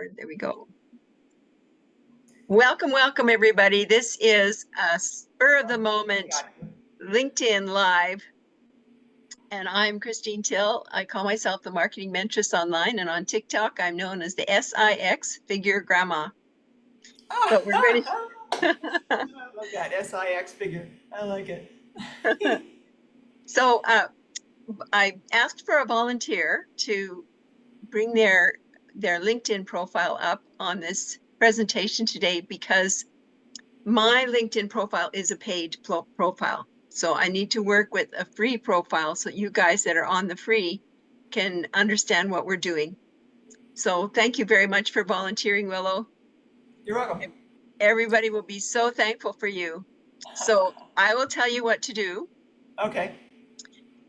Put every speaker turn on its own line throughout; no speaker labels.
record. There we go. Welcome, welcome, everybody. This is a spur of the moment LinkedIn Live. And I'm Christine Till. I call myself the Marketing Mentress online, and on TikTok, I'm known as the SIX Figure Grandma. But we're ready.
I love that SIX figure. I like it.
So I asked for a volunteer to bring their LinkedIn profile up on this presentation today because my LinkedIn profile is a paid profile. So I need to work with a free profile so you guys that are on the free can understand what we're doing. So thank you very much for volunteering, Willow.
You're welcome.
Everybody will be so thankful for you. So I will tell you what to do.
Okay.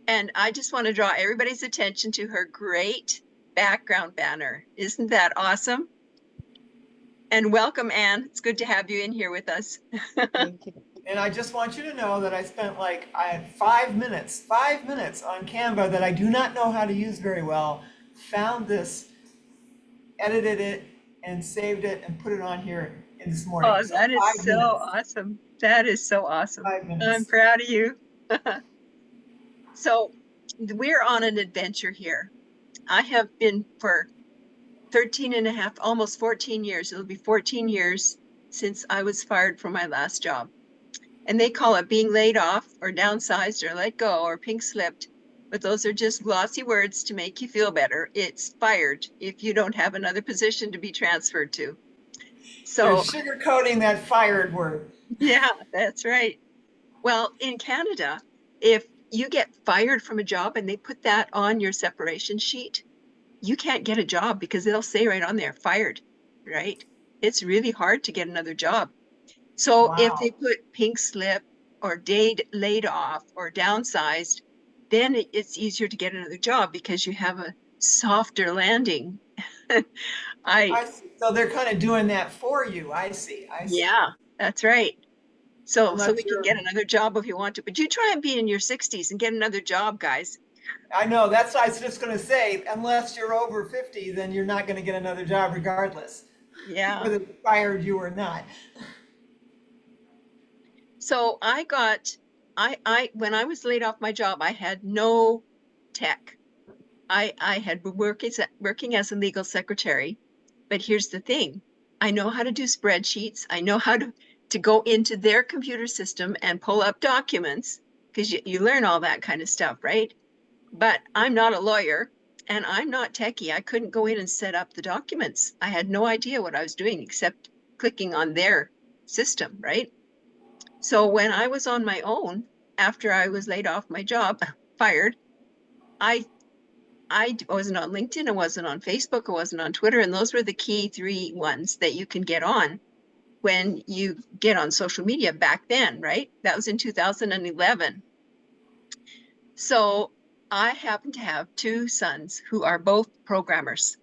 And I just want to draw everybody's attention to her great background banner. Isn't that awesome? And welcome, Anne. It's good to have you in here with us.
Thank you.
And I just want you to know that I had 5 minutes on Canva that I do not know how to use very well, found this, edited it, and saved it and put it on here in this morning.
Oh, that is so awesome. That is so awesome.
5 minutes.
I'm proud of you. So we're on an adventure here. I have been for 13 and a half, almost 14 years. It'll be 14 years since I was fired from my last job. And they call it being laid off or downsized or let go or pink slipped. But those are just glossy words to make you feel better. It's fired if you don't have another position to be transferred to. So
they're sugarcoating that fired word.
Yeah, that's right. Well, in Canada, if you get fired from a job and they put that on your separation sheet, you can't get a job because they'll say right on there, fired, right? It's really hard to get another job. So
Wow.
if they put pink slip or laid off or downsized, then it's easier to get another job because you have a softer landing.
I see. So they're kind of doing that for you. I see.
Yeah, that's right. So
Unless
we can get another job if you want to, but you try and be in your 60s and get another job, guys.
I know, that's what I was just going to say. Unless you're over 50, then you're not going to get another job regardless.
Yeah.
Whether they fired you or not.
So when I was laid off my job, I had no tech. I had been working as a legal secretary, but here's the thing. I know how to do spreadsheets. I know how to go into their computer system and pull up documents because you learn all that kind of stuff, right? But I'm not a lawyer and I'm not techie. I couldn't go in and set up the documents. I had no idea what I was doing except clicking on their system, right? So when I was on my own, after I was laid off my job, fired, I wasn't on LinkedIn, I wasn't on Facebook, I wasn't on Twitter, and those were the key 3 ones that you can get on when you get on social media back then, right? That was in 2011. So I happen to have 2 sons who are both programmers.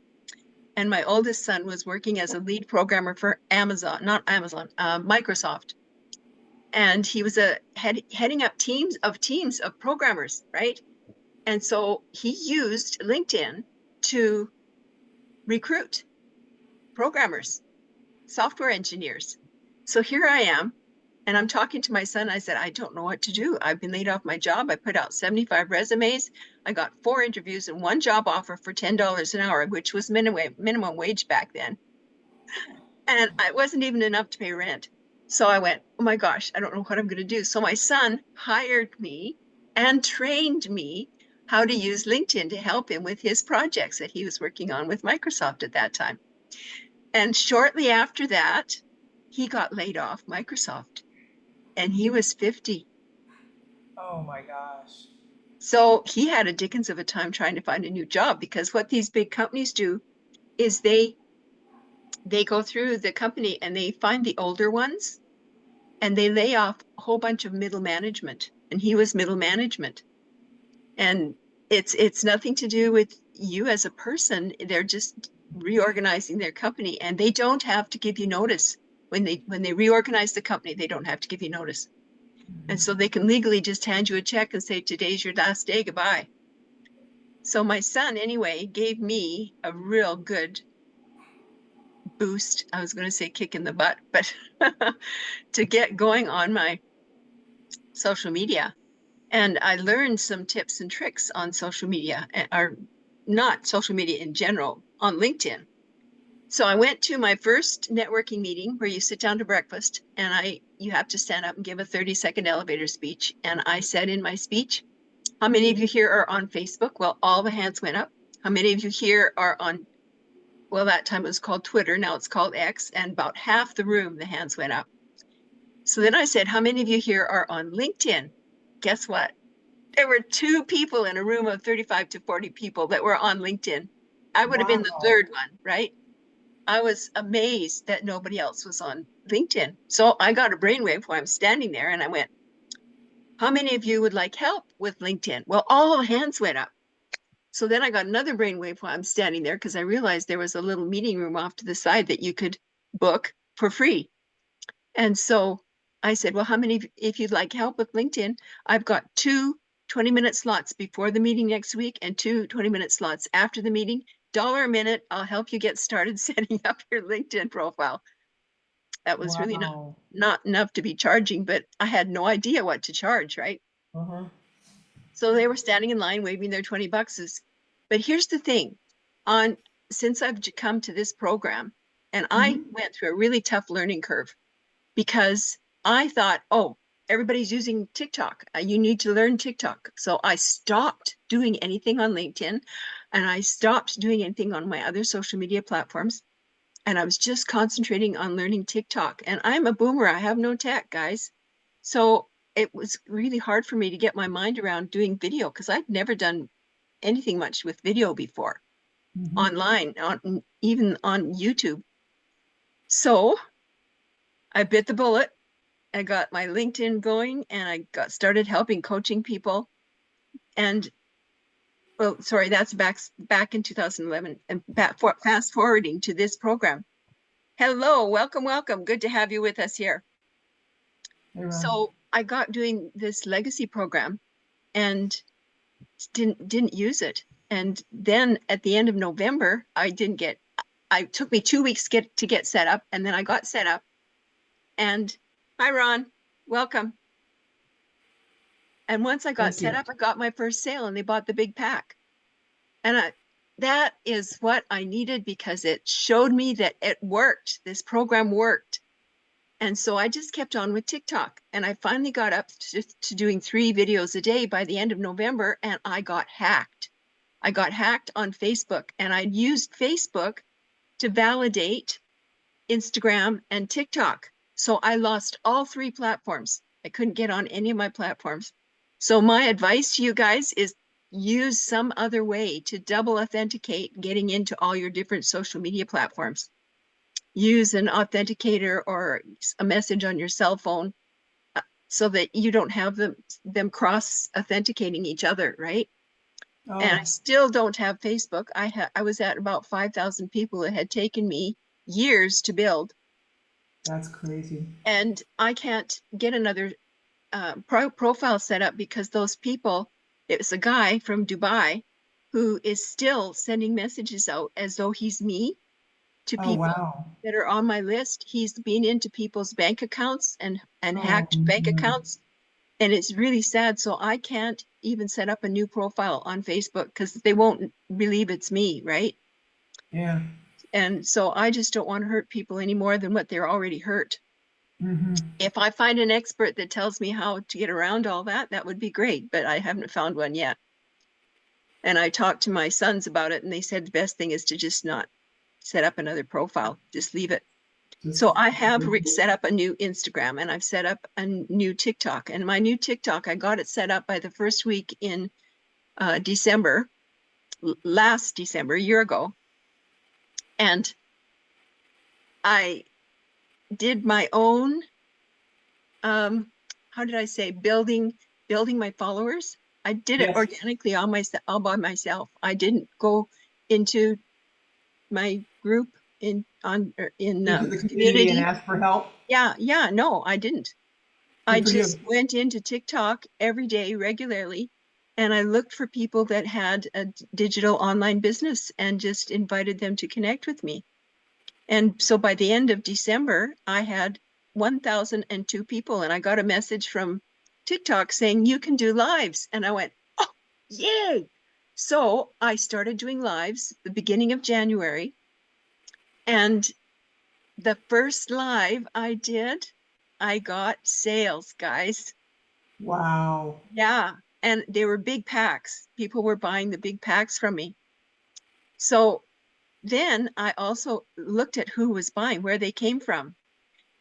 And my oldest son was working as a lead programmer for Microsoft. And he was heading up teams of programmers, right? And so he used LinkedIn to recruit programmers, software engineers. So here I am, and I'm talking to my son. I said, I don't know what to do. I've been laid off my job. I put out 75 resumes. I got 4 interviews and 1 job offer for $10 an hour, which was minimum wage back then. And it wasn't even enough to pay rent. So I went, oh my gosh, I don't know what I'm going to do. So my son hired me and trained me how to use LinkedIn to help him with his projects that he was working on with Microsoft at that time. And shortly after that, he got laid off Microsoft and he was 50.
Oh my gosh.
So he had a dickens of a time trying to find a new job because what these big companies do is they go through the company and they find the older ones and they lay off a whole bunch of middle management. And he was middle management. And it's nothing to do with you as a person. They're just reorganizing their company and they don't have to give you notice. When they reorganize the company, they don't have to give you notice. And so they can legally just hand you a check and say, today's your last day, goodbye. So my son, anyway, gave me a real good boost. I was going to say kick in the butt, but to get going on my social media. And I learned some tips and tricks on social media, or not social media in general, on LinkedIn. So I went to my first networking meeting where you sit down to breakfast and you have to stand up and give a 30-second elevator speech. And I said in my speech, how many of you here are on Facebook? Well, all the hands went up. How many of you here are on, well, that time it was called Twitter, now it's called X, and about half the room, the hands went up. So then I said, how many of you here are on LinkedIn? Guess what? There were 2 people in a room of 35 to 40 people that were on LinkedIn. I would have been the
Wow.
3rd one, right? I was amazed that nobody else was on LinkedIn. So I got a brainwave while I'm standing there and I went, how many of you would like help with LinkedIn? Well, all the hands went up. So then I got another brainwave while I'm standing there because I realized there was a little meeting room off to the side that you could book for free. And so I said, well, how many, if you'd like help with LinkedIn, I've got 2 20-minute slots before the meeting next week and 2 20-minute slots after the meeting. $1 a minute, I'll help you get started setting up your LinkedIn profile. That was really
Wow.
not enough to be charging, but I had no idea what to charge, right?
Uh-huh.
So they were standing in line waving their 20 bucks. But here's the thing, since I've come to this program, and I
Mm-hmm.
went through a really tough learning curve because I thought, oh, everybody's using TikTok. You need to learn TikTok. So I stopped doing anything on LinkedIn and I stopped doing anything on my other social media platforms. And I was just concentrating on learning TikTok. And I'm a boomer. I have no tech, guys. So it was really hard for me to get my mind around doing video because I'd never done anything much with video before
Mm-hmm.
online, even on YouTube. So I bit the bullet. I got my LinkedIn going and I got started helping coaching people. And well, sorry, that's back in 2011 and fast forwarding to this program. Hello, welcome, welcome. Good to have you with us here.
Hey, Ron.
So I got doing this legacy program and didn't use it. And then at the end of November, I took me 2 weeks to get set up, and then I got set up. And hi, Ron, welcome. And once I got
Thank
set
you.
up, I got my first sale and they bought the big pack. And that is what I needed because it showed me that it worked. This program worked. And so I just kept on with TikTok. And I finally got up to doing 3 videos a day by the end of November, and I got hacked. I got hacked on Facebook, and I used Facebook to validate Instagram and TikTok. So I lost all 3 platforms. I couldn't get on any of my platforms. So my advice to you guys is use some other way to double authenticate getting into all your different social media platforms. Use an authenticator or a message on your cell phone so that you don't have them cross authenticating each other, right? And I
Oh,
still don't have Facebook. I was at about 5,000 people. It had taken me years to build,
that's crazy.
and I can't get another profile set up because those people, it was a guy from Dubai who is still sending messages out as though he's me to
Oh,
people
wow.
that are on my list. He's been into people's bank accounts and
Oh,
hacked bank
no.
accounts. And it's really sad. So I can't even set up a new profile on Facebook because they won't believe it's me, right?
Yeah.
And so I just don't want to hurt people any more than what they're already hurt.
Mm-hmm.
If I find an expert that tells me how to get around all that, that would be great, but I haven't found one yet. And I talked to my sons about it, and they said the best thing is to just not set up another profile, just leave it.
Just,
So I have set up a new Instagram and I've set up a new TikTok. And my new TikTok, I got it set up by the first week in December, last December, a year ago. And I did my own, how did I say, building my followers. I did it
yes.
organically all by myself. I didn't go into my group in
Into the community and
community.
ask for help.
Yeah, no, I didn't. I
Good for you.
just went into TikTok every day regularly and I looked for people that had a digital online business and just invited them to connect with me. And so by the end of December, I had 1,002 people, and I got a message from TikTok saying you can do lives. And I went, oh, yay. So I started doing lives the beginning of January. And the first live I did, I got sales, guys.
Wow.
Yeah. And they were big packs. People were buying the big packs from me. So then I also looked at who was buying, where they came from.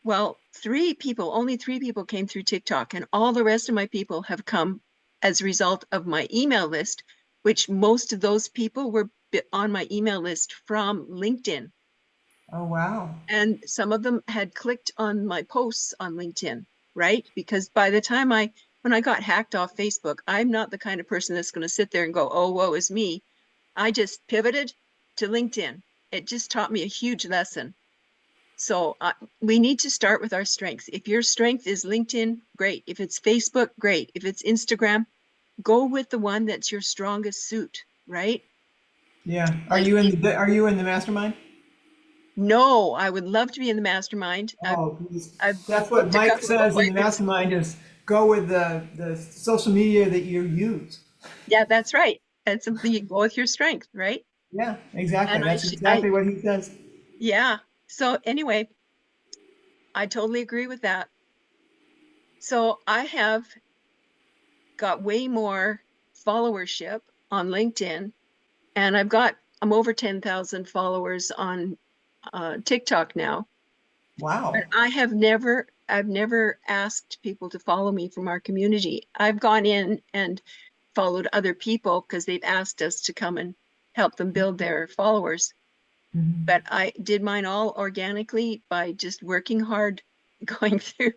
Well, only three people came through TikTok, and all the rest of my people have come as a result of my email list, which most of those people were on my email list from LinkedIn.
Oh, wow.
And some of them had clicked on my posts on LinkedIn, right? Because by the time when I got hacked off Facebook, I'm not the kind of person that's going to sit there and go, oh, woe is me. I just pivoted to LinkedIn. It just taught me a huge lesson. So we need to start with our strengths. If your strength is LinkedIn, great. If it's Facebook, great. If it's Instagram, go with the one that's your strongest suit, right?
Yeah.
Like,
Are you in the mastermind?
no, I would love to be in the mastermind.
Oh,
I've
that's what
booked a
Mike
couple of
says in the
appointments.
mastermind is go with the social media that you use.
Yeah, that's right. And something you go with your strength, right?
Yeah, exactly.
And
That's exactly what he says.
yeah. So anyway, I totally agree with that. So I have got way more followership on LinkedIn, and I'm over 10,000 followers on TikTok now. But
Wow.
I've never asked people to follow me from our community. I've gone in and followed other people because they've asked us to come and help them build their followers.
Mhm.
But I did mine all organically by just working hard, going through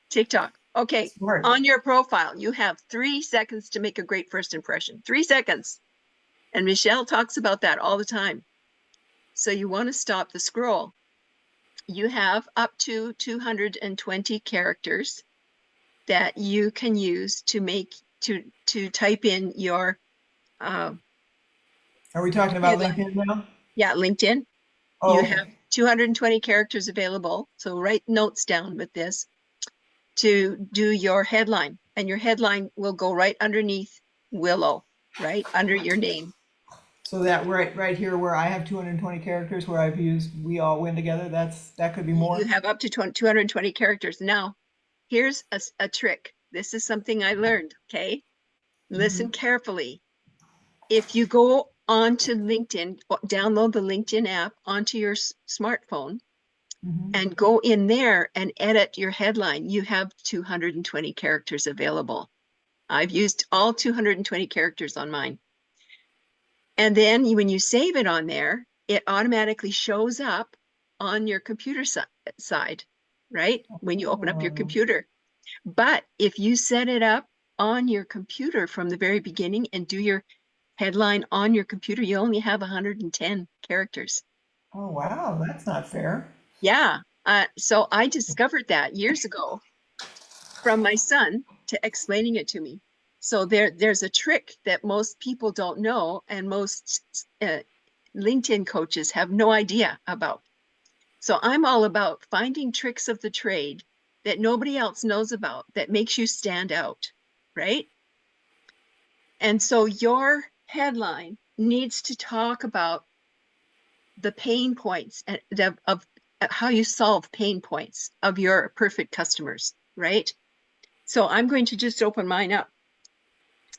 TikTok. Okay,
Smart.
on your profile, you have 3 seconds to make a great first impression. 3 seconds. And Michelle talks about that all the time. So you want to stop the scroll. You have up to 220 characters that you can use to type in your
Are we talking about
headline.
LinkedIn now?
Yeah, LinkedIn.
Oh,
You
okay.
have 220 characters available. So write notes down with this to do your headline, and your headline will go right underneath Willow, right under your name.
So that right here where I have 220 characters where I've used "we all win together," that could be
You
more.
have up to 220 characters. Now, here's a trick. This is something I learned, okay? Listen
Mhm.
carefully. If you go onto LinkedIn, download the LinkedIn app onto your smartphone
Mhm.
and go in there and edit your headline, you have 220 characters available. I've used all 220 characters on mine. And then when you save it on there, it automatically shows up on your computer side, right? When you open up your
Oh,
computer. But if you set it up on your computer from the very beginning and do your headline on your computer, you only have 110 characters.
oh wow, that's not fair.
Yeah. So I discovered that years ago from my son to explaining it to me. So there's a trick that most people don't know, and most LinkedIn coaches have no idea about. So I'm all about finding tricks of the trade that nobody else knows about that makes you stand out, right? And so your headline needs to talk about the pain points of how you solve pain points of your perfect customers, right? So I'm going to just open mine up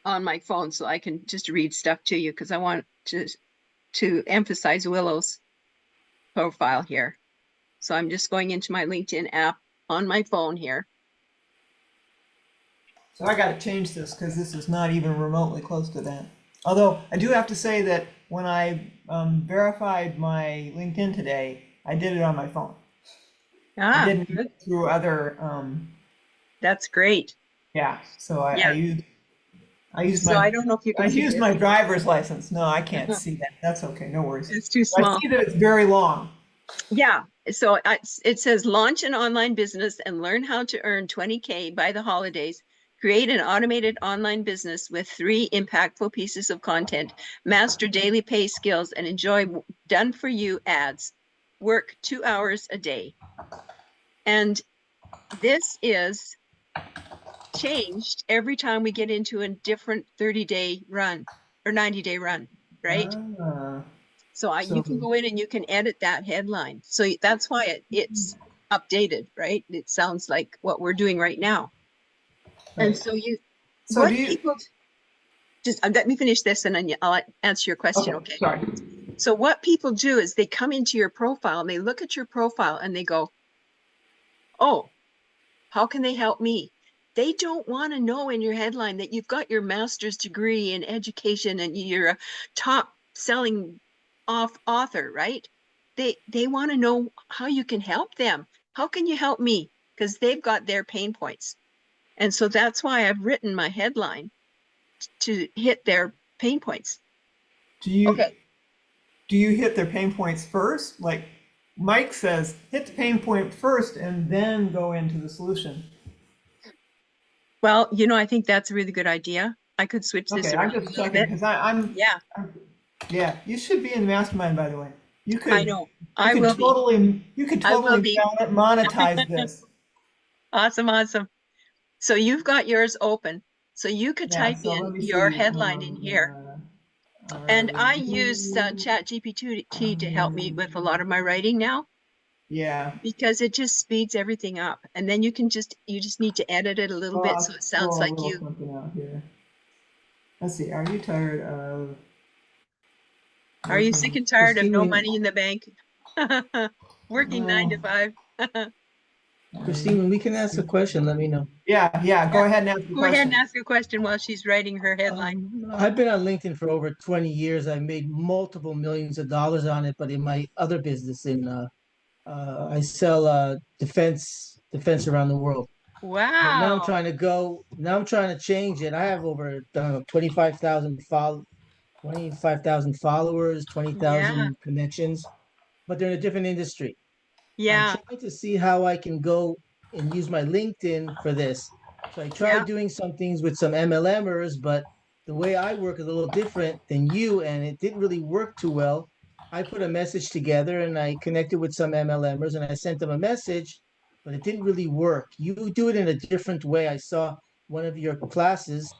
on my phone so I can just read stuff to you because I want to emphasize Willow's profile here. So I'm just going into my LinkedIn app on my phone here.
So I got to change this because this is not even remotely close to that. Although I do have to say that when I verified my LinkedIn today, I did it on my phone. I
Ah,
didn't
good.
through other,
That's great.
yeah. So
Yeah.
I used
So I don't know if you
I
can see
used
this.
my driver's license. No, I can't see that. That's okay. No worries.
It's too
But I
small.
see that it's very long.
Yeah. So it says launch an online business and learn how to earn 20K by the holidays. Create an automated online business with 3 impactful pieces of content. Master daily pay skills and enjoy done for you ads. work 2 hours a day. And this is changed every time we get into a different 30-day run or 90-day run, right?
Ah,
So
so
you can go in and you can edit that headline. So that's why it's updated, right? It sounds like what we're doing right now. And
right.
so
So do
what
you?
people, just let me finish this and then I'll answer your question,
Okay,
okay?
sorry.
So what people do is they come into your profile and they look at your profile and they go, oh, how can they help me? They don't want to know in your headline that you've got your master's degree in education and you're a top selling author, right? They want to know how you can help them. How can you help me? Because they've got their pain points. And so that's why I've written my headline to hit their pain points.
Do you
Okay.
do you hit their pain points first? Like Mike says, hit the pain point first and then go into the solution.
Well, I think that's a really good idea. I could switch this
Okay, I'm
around a
just
little
checking
bit.
because
Yeah,
yeah, you should be in the mastermind, by the way. You
I
could
know.
you
I
could
will be. I will
totally
be.
monetize this.
Awesome, awesome. So you've got yours open. So you could
Yeah,
type
so let
in
me
your
see.
headline in here. And I use ChatGPT to help me with a lot of my writing now
yeah.
because it just speeds everything up. And then you just need to edit it a little
Well,
bit
I'll
so it sounds
throw a
like
little
you.
something out here. Let's see. Are you tired of
Are you sick
working?
and tired of
Christine,
no
when
money in the bank? Working 9 to 5.
Christine, when we can ask a question, let me know.
Yeah, yeah.
Yeah.
Go ahead and ask the
Go ahead and
question.
ask a question while she's writing her headline.
I've been on LinkedIn for over 20 years. I've made multiple millions of dollars on it, but in my other business, I sell defense around the world. But now I'm
Wow.
trying to go. Now I'm trying to change it. I have over 25,000 followers,
Yeah.
20,000 connections, but they're in a different industry. I'm
Yeah.
trying to see how I can go and use my LinkedIn for this. So I tried
Yeah.
doing some things with some MLMers, but the way I work is a little different than you, and it didn't really work too well. I put a message together and I connected with some MLMers and I sent them a message, but it didn't really work. You do it in a different way. I saw one of your classes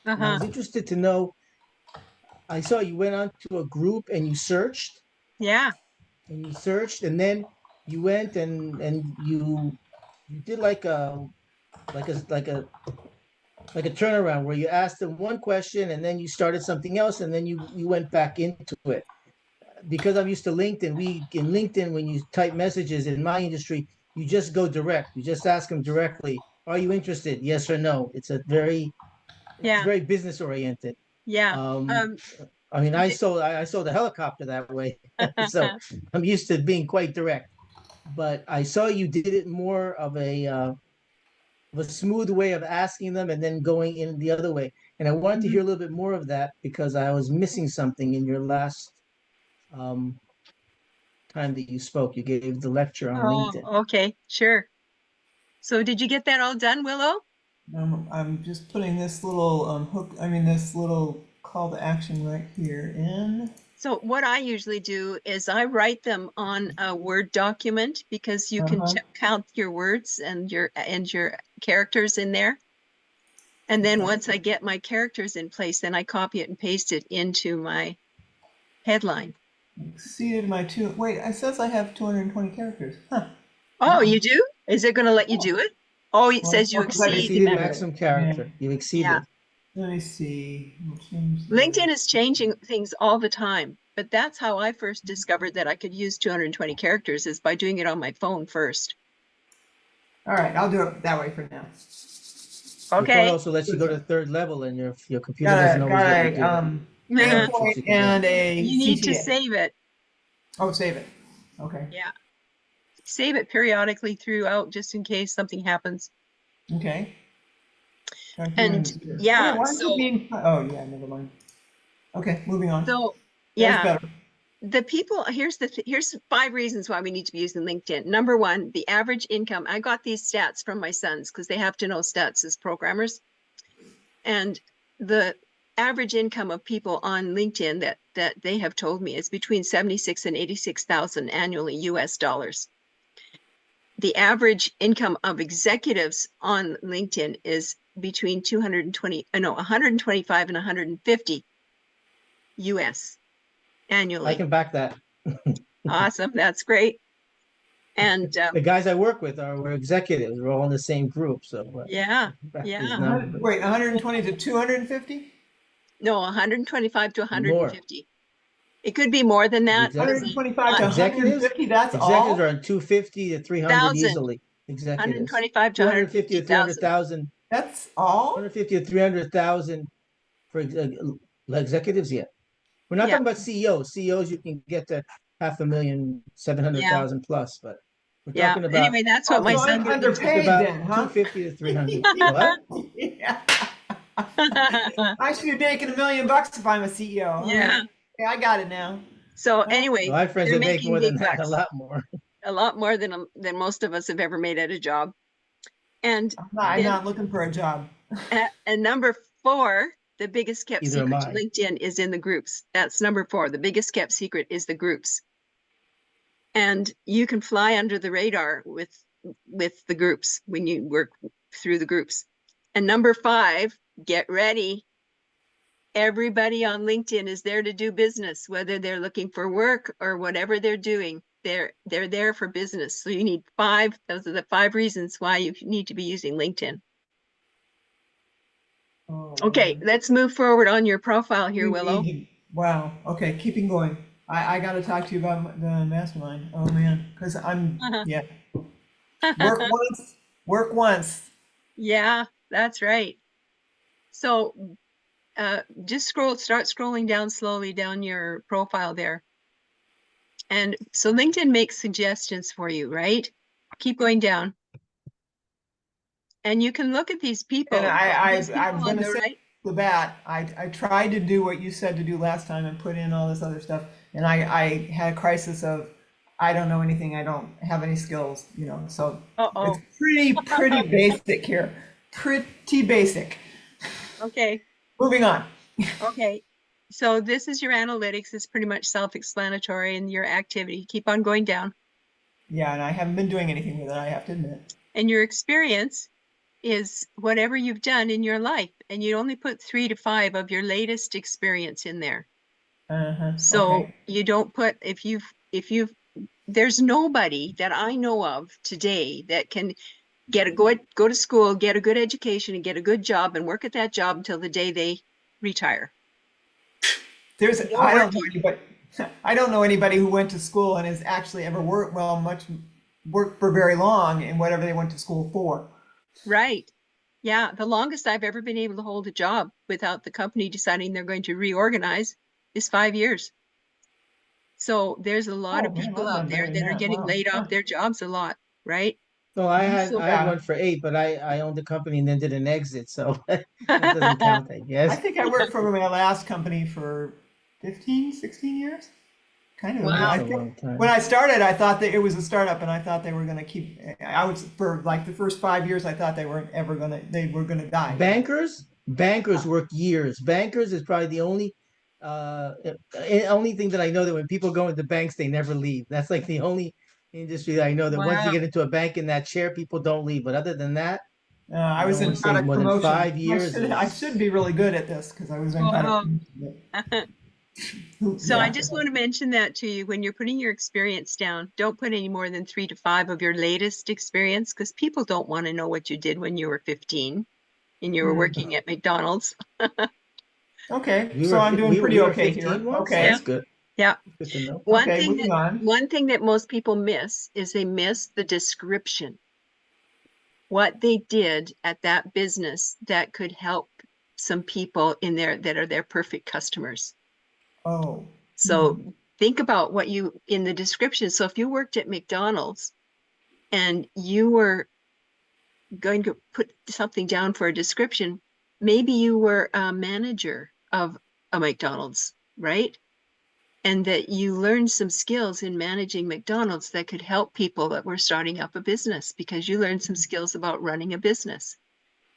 and I
Uh-huh.
was interested to know. I saw you went on to a group
Yeah.
and you searched and then you went and you did like a like a like a turnaround where you asked them one question and then you started something else and then you went back into it. Because I'm used to LinkedIn, we in LinkedIn when you type messages in my industry, you just go direct. You just ask them directly, are you interested? Yes or no. It's
Yeah.
very business oriented.
Yeah.
Um,
Um,
I mean,
th-
I sold a helicopter that way, so I'm used to being quite direct. But I saw you did it more of a smooth way of asking them and then going in the other way. And I wanted to hear a
Mhm.
little bit more of that because I was missing something in your last um, time that you spoke. You gave the lecture on
Oh,
LinkedIn.
okay. Sure. So did you get that all done, Willow?
I'm just putting this little hook. I mean, this little call to action right here in.
So what I usually do is I write them on a Word document because you can
Uh-huh.
count your words and your characters in there. And then
Okay.
once I get my characters in place, then I copy it and paste it into my headline.
Exceeded my two. Wait, it says I have 220 characters. Huh.
Oh,
Wow.
you do? Is it going to let you
Oh,
do it? Oh, it
well,
says you
well, 'cause I've
exceed.
Exceeded
exceeded it.
maximum
Yeah.
character. You
Yeah.
exceeded.
Let me see. We'll change the.
LinkedIn is changing things all the time, but that's how I first discovered that I could use 220 characters is by doing it on my phone first.
All right, I'll do it that way for now.
Your phone
Okay.
also lets you go to the third level, and your computer doesn't
Got
always let you
a
do that.
pain
Little tricks
point
you can do.
and a
You need to
CTA.
save it.
Oh, save it. Okay.
Yeah. Save it periodically throughout just in case something happens.
Okay.
And
Where?
yeah,
Why is it
so
being? Oh, yeah. Never mind. Okay, moving on.
so
There's
yeah,
better.
the people here's 5 reasons why we need to be using LinkedIn. Number one, the average income. I got these stats from my sons because they have to know stats as programmers. And the average income of people on LinkedIn that they have told me is between 76 and 86,000 annually US dollars. The average income of executives on LinkedIn is between 125 and 150 US annually.
I can back that.
Awesome. That's great. And
The guys I work with we're executives. We're all in the same group. So
yeah,
back
yeah.
these numbers.
Wait, 120 to 250?
No, 125 to
More.
150. It could be more than that.
The exec-
125 to
Executives?
150, that's
Executives
all?
are 250 to 300
1,000.
easily. Executives.
125 to
250 to
150,000.
300,000.
That's all?
150 to 300,000 for executives. Yeah. We're not
Yeah.
talking about CEOs. CEOs you can get to 500,000, 700,000 plus, but we're
Yeah.
talking about
Anyway, that's what
Oh,
my
so I'm
son did.
underpaid
about
then, huh?
250 to 300. What?
Yeah. I should be making $1 million if I'm a CEO. All
Yeah.
right. Okay, I got it now.
So
Well,
anyway,
Well, I have friends
they're
that make
making
more
big
than that,
bucks.
a lot more.
than most of us have ever made at a job. And
I'm
then
not looking for a job.
and number 4, the biggest kept
Either am
secret to
I.
LinkedIn is in the groups. That's number 4. The biggest kept secret is the groups. And you can fly under the radar with the groups when you work through the groups. And number 5, get ready. Everybody on LinkedIn is there to do business, whether they're looking for work or whatever they're doing. They're there for business. So you need 5. Those are the 5 reasons why you need to be using LinkedIn.
Oh,
Okay,
man.
let's move forward on your profile here,
You
Willow.
need to- Wow. Okay, keeping going. I got to talk to you about the mastermind. Oh man, because yeah. Work once, work once.
Yeah, that's right. So just start scrolling down slowly down your profile there. And so LinkedIn makes suggestions for you, right? Keep going down. And you can look at these people.
And
These people
I'm
on
going to
the
say
right.
the bat. I tried to do what you said to do last time and put in all this other stuff, and I had a crisis of I don't know anything. I don't have any skills, you know. So
Uh-oh.
it's pretty basic here. Pretty basic.
Okay.
Moving on.
Okay. So this is your analytics. It's pretty much self-explanatory, and your activity. Keep on going down.
Yeah, and I haven't been doing anything with it, I have to admit.
And your experience is whatever you've done in your life, and you only put 3 to 5 of your latest experience in there. So
Okay.
you don't put, if you've there's nobody that I know of today that can go to school, get a good education, and get a good job and work at that job until the day they retire.
I don't know anybody who went to school and has actually ever worked for very long in whatever they went to school for.
Right. Yeah. The longest I've ever been able to hold a job without the company deciding they're going to reorganize is 5 years. So there's a lot
Oh,
of
man,
people
I've
out
done
there
better
that
than
are
that.
getting
Wow.
laid off
Huh.
their jobs a lot, right?
So
So
I had one for 8, but I owned the company and then did an exit, so that doesn't count, I
I
guess.
think I worked for my last company for 15, 16 years. Kind of.
Wow.
I
That's a
think
long time.
when I started, I thought that it was a startup, and I thought they were going to keep. I was for like the first 5 years. I thought they were going to die.
Bankers work years. Bankers is probably the only thing that I know that when people go into banks, they never leave. That's like the only industry that I know that once you
Wow.
get into a bank in that chair, people don't leave. But other than that,
I was
I
in
would say
product
more than
promotion.
5 years
I should be really good at this because I was in product promotion.
So
Yeah.
I just want to mention that to you when you're putting your experience down, don't put any more than 3 to 5 of your latest experience, because people don't want to know what you did when you were 15 and you were working at McDonald's.
Okay, so I'm doing pretty
we were
okay
15
here.
once.
Okay.
That's good.
Yeah.
Good to know.
Okay, moving on.
One thing that most people miss is they miss the description. What they did at that business that could help some people in there that are their perfect customers.
Oh.
So think about what you in the description. So if you worked at McDonald's and you were going to put something down for a description, maybe you were a manager of a McDonald's, right? And that you learned some skills in managing McDonald's that could help people that were starting up a business, because you learned some skills about running a business.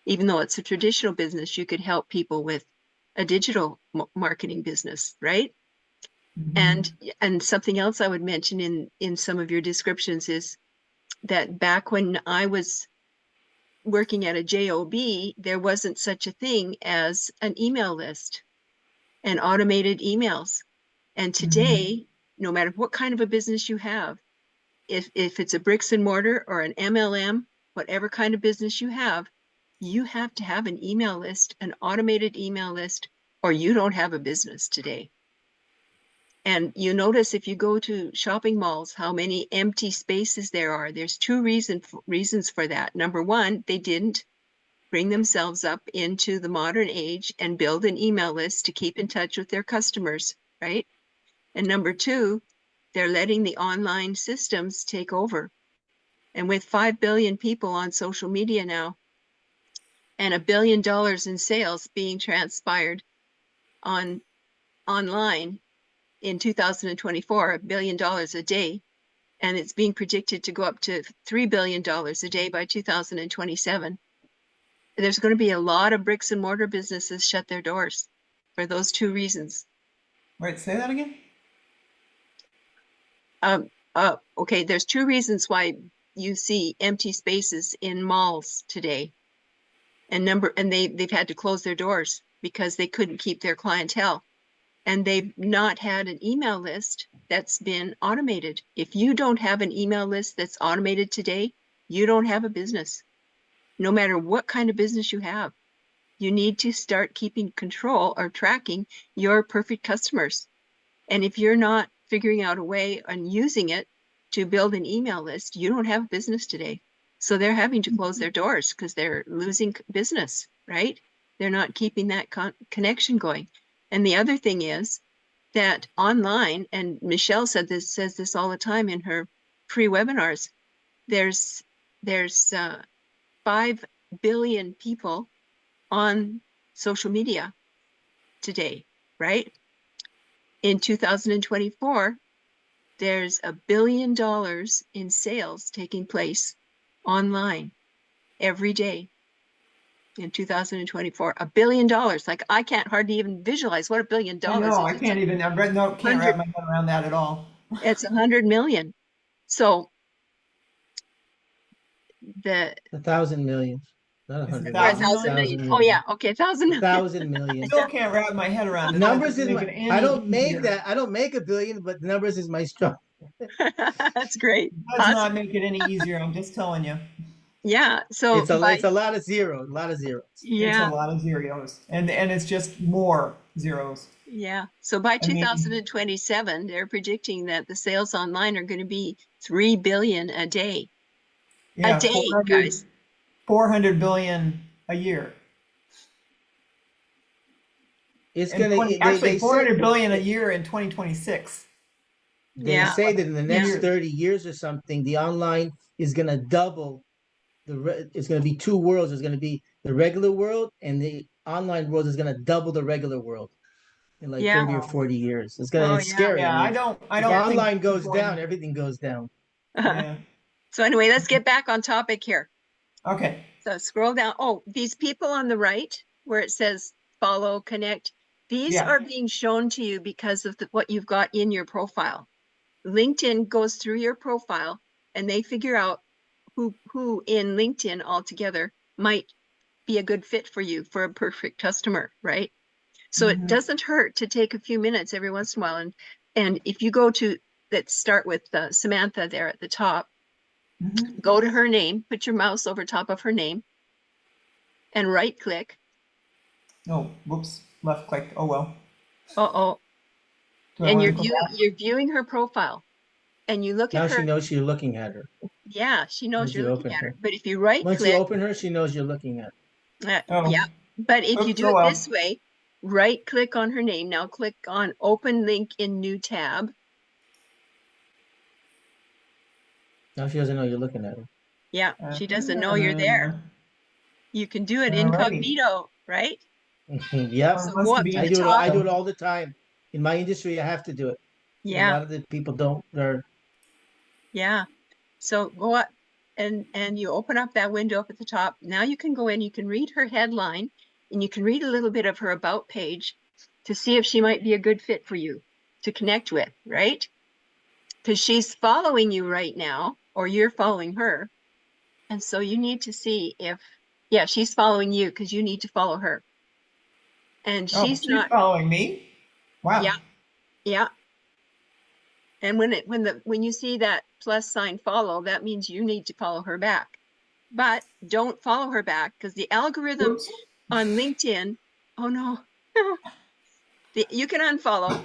Even though it's a traditional business, you could help people with a digital marketing business, right?
Mhm.
And something else I would mention in some of your descriptions is that back when I was working at a job, there wasn't such a thing as an email list and automated emails. And today, no matter what kind of a business you have, if it's a bricks and mortar or an MLM, whatever kind of business you have to have an email list, an automated email list, or you don't have a business today. And you notice if you go to shopping malls, how many empty spaces there are. There's two reasons for that. Number one, they didn't bring themselves up into the modern age and build an email list to keep in touch with their customers, right? And number two, they're letting the online systems take over. And with 5 billion people on social media now, and $1 billion in sales being transpired online in 2024, $1 billion a day, and it's being predicted to go up to $3 billion a day by 2027. There's going to be a lot of bricks and mortar businesses shut their doors for those two reasons.
Wait, say that again?
Okay, there's two reasons why you see empty spaces in malls today. And they've had to close their doors because they couldn't keep their clientele. And they've not had an email list that's been automated. If you don't have an email list that's automated today, you don't have a business. No matter what kind of business you have, you need to start keeping control or tracking your perfect customers. And if you're not figuring out a way and using it to build an email list, you don't have a business today. So they're having to close their doors because they're losing business, right? They're not keeping that connection going. And the other thing is that online, and Michelle says this all the time in her free webinars, there's 5 billion people on social media today, right? In 2024, there's $1 billion in sales taking place online every day in 2024. $1 billion. Like I can't hardly even visualize what $1 billion
I know,
is.
I can't even, can't wrap my head around that at all.
It's 100 million. So the
1,000 million, not
It's
100
1,000
million.
thousand
million?
million. Oh yeah, okay, 1,000 million.
1,000
I
million.
still can't wrap my head around it. That
Numbers
doesn't
is
make
my.
it
I
any
don't make
easier.
that. I don't make a billion, but numbers is my strong.
That's great.
It does not make it any easier, I'm just telling you.
Yeah. So
It's a lot of zeros. A lot of zeros.
It's a
yeah,
lot of zeros. And it's just more zeros.
yeah. So by
I mean,
2027, they're predicting that the sales online are going to be 3 billion a day. A
yeah,
day, guys.
400 billion a year.
It's
And
gonna.
20, actually 400 billion a year in 2026.
They
Yeah.
say that in the
Yeah.
next 30 years or something, the online is gonna double. It's gonna be two worlds. It's gonna be the regular world, and the online world is gonna double the regular world in like
Yeah.
30 or 40 years.
Oh
It's
yeah.
scary. I
Yeah,
mean,
I
if
don't think
online goes
people,
down, everything goes down.
yeah.
So anyway, let's get back on topic here.
Okay.
So scroll down. Oh, these people on the right where it says follow, connect, these
Yeah.
are being shown to you because of what you've got in your profile. LinkedIn goes through your profile and they figure out who in LinkedIn altogether might be a good fit for you for a perfect customer, right? So it doesn't hurt to take a few minutes every once in a while. And if you go to, let's start with Samantha there at the top, go to her name, put your mouse over top of her name and right click.
Oh, whoops. Left click. Oh, well.
Uh-oh.
Do I
And
want to go back?
you're viewing her profile and you look
Now
at
she
her.
knows you're looking at her.
Yeah, she knows
Once
you're
you
looking
open
at her.
her.
But if you right
Once you
click,
open her, she knows you're looking at her.
Oh,
yeah. But if you
oops.
do
Oh,
it
well.
this way, right click on her name. Now click on open link in new tab.
Now she doesn't know you're looking at her.
Yeah, she doesn't know you're there. You can do it incognito, right?
Yep.
So
Or
go
must
up
be
to
I
the
do it.
top.
I do it all the time. In my industry, I have to do it. A
Yeah,
lot of the people don't. They're
yeah. So go up and you open up that window up at the top. Now you can go in, you can read her headline and you can read a little bit of her about page to see if she might be a good fit for you to connect with, right? Because she's following you right now, or you're following her. And so you need to see if, yeah, she's following you because you need to follow her. And
Oh,
she's
she's
not,
following me. Wow.
yeah, yeah. And when you see that plus sign follow, that means you need to follow her back. But don't follow her back because the algorithm
Oops.
on LinkedIn, oh no, you can unfollow.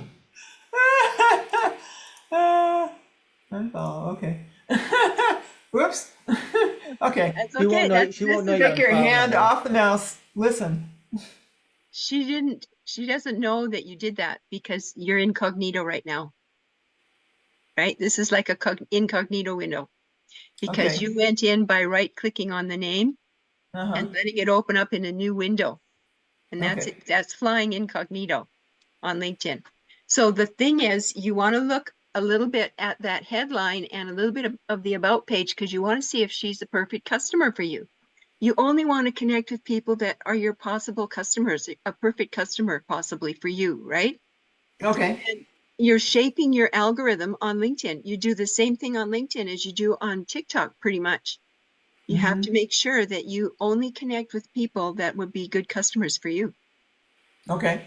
Unfollow. Okay. Whoops. Okay.
That's
She won't
okay.
know. She won't know you're
Take your
unfollowing
hand
her.
off the mouse. Listen.
She doesn't know that you did that because you're incognito right now, right? This is like a incognito window because
Okay.
you went in by right clicking on the name
Uh-huh.
and letting it open up in a new window. And that's
Okay.
it. That's flying incognito on LinkedIn. So the thing is, you want to look a little bit at that headline and a little bit of the about page because you want to see if she's the perfect customer for you. You only want to connect with people that are your possible customers, a perfect customer possibly for you, right?
Okay.
And you're shaping your algorithm on LinkedIn. You do the same thing on LinkedIn as you do on TikTok, pretty much. You have to make sure that you only connect with people that would be good customers for you.
Okay.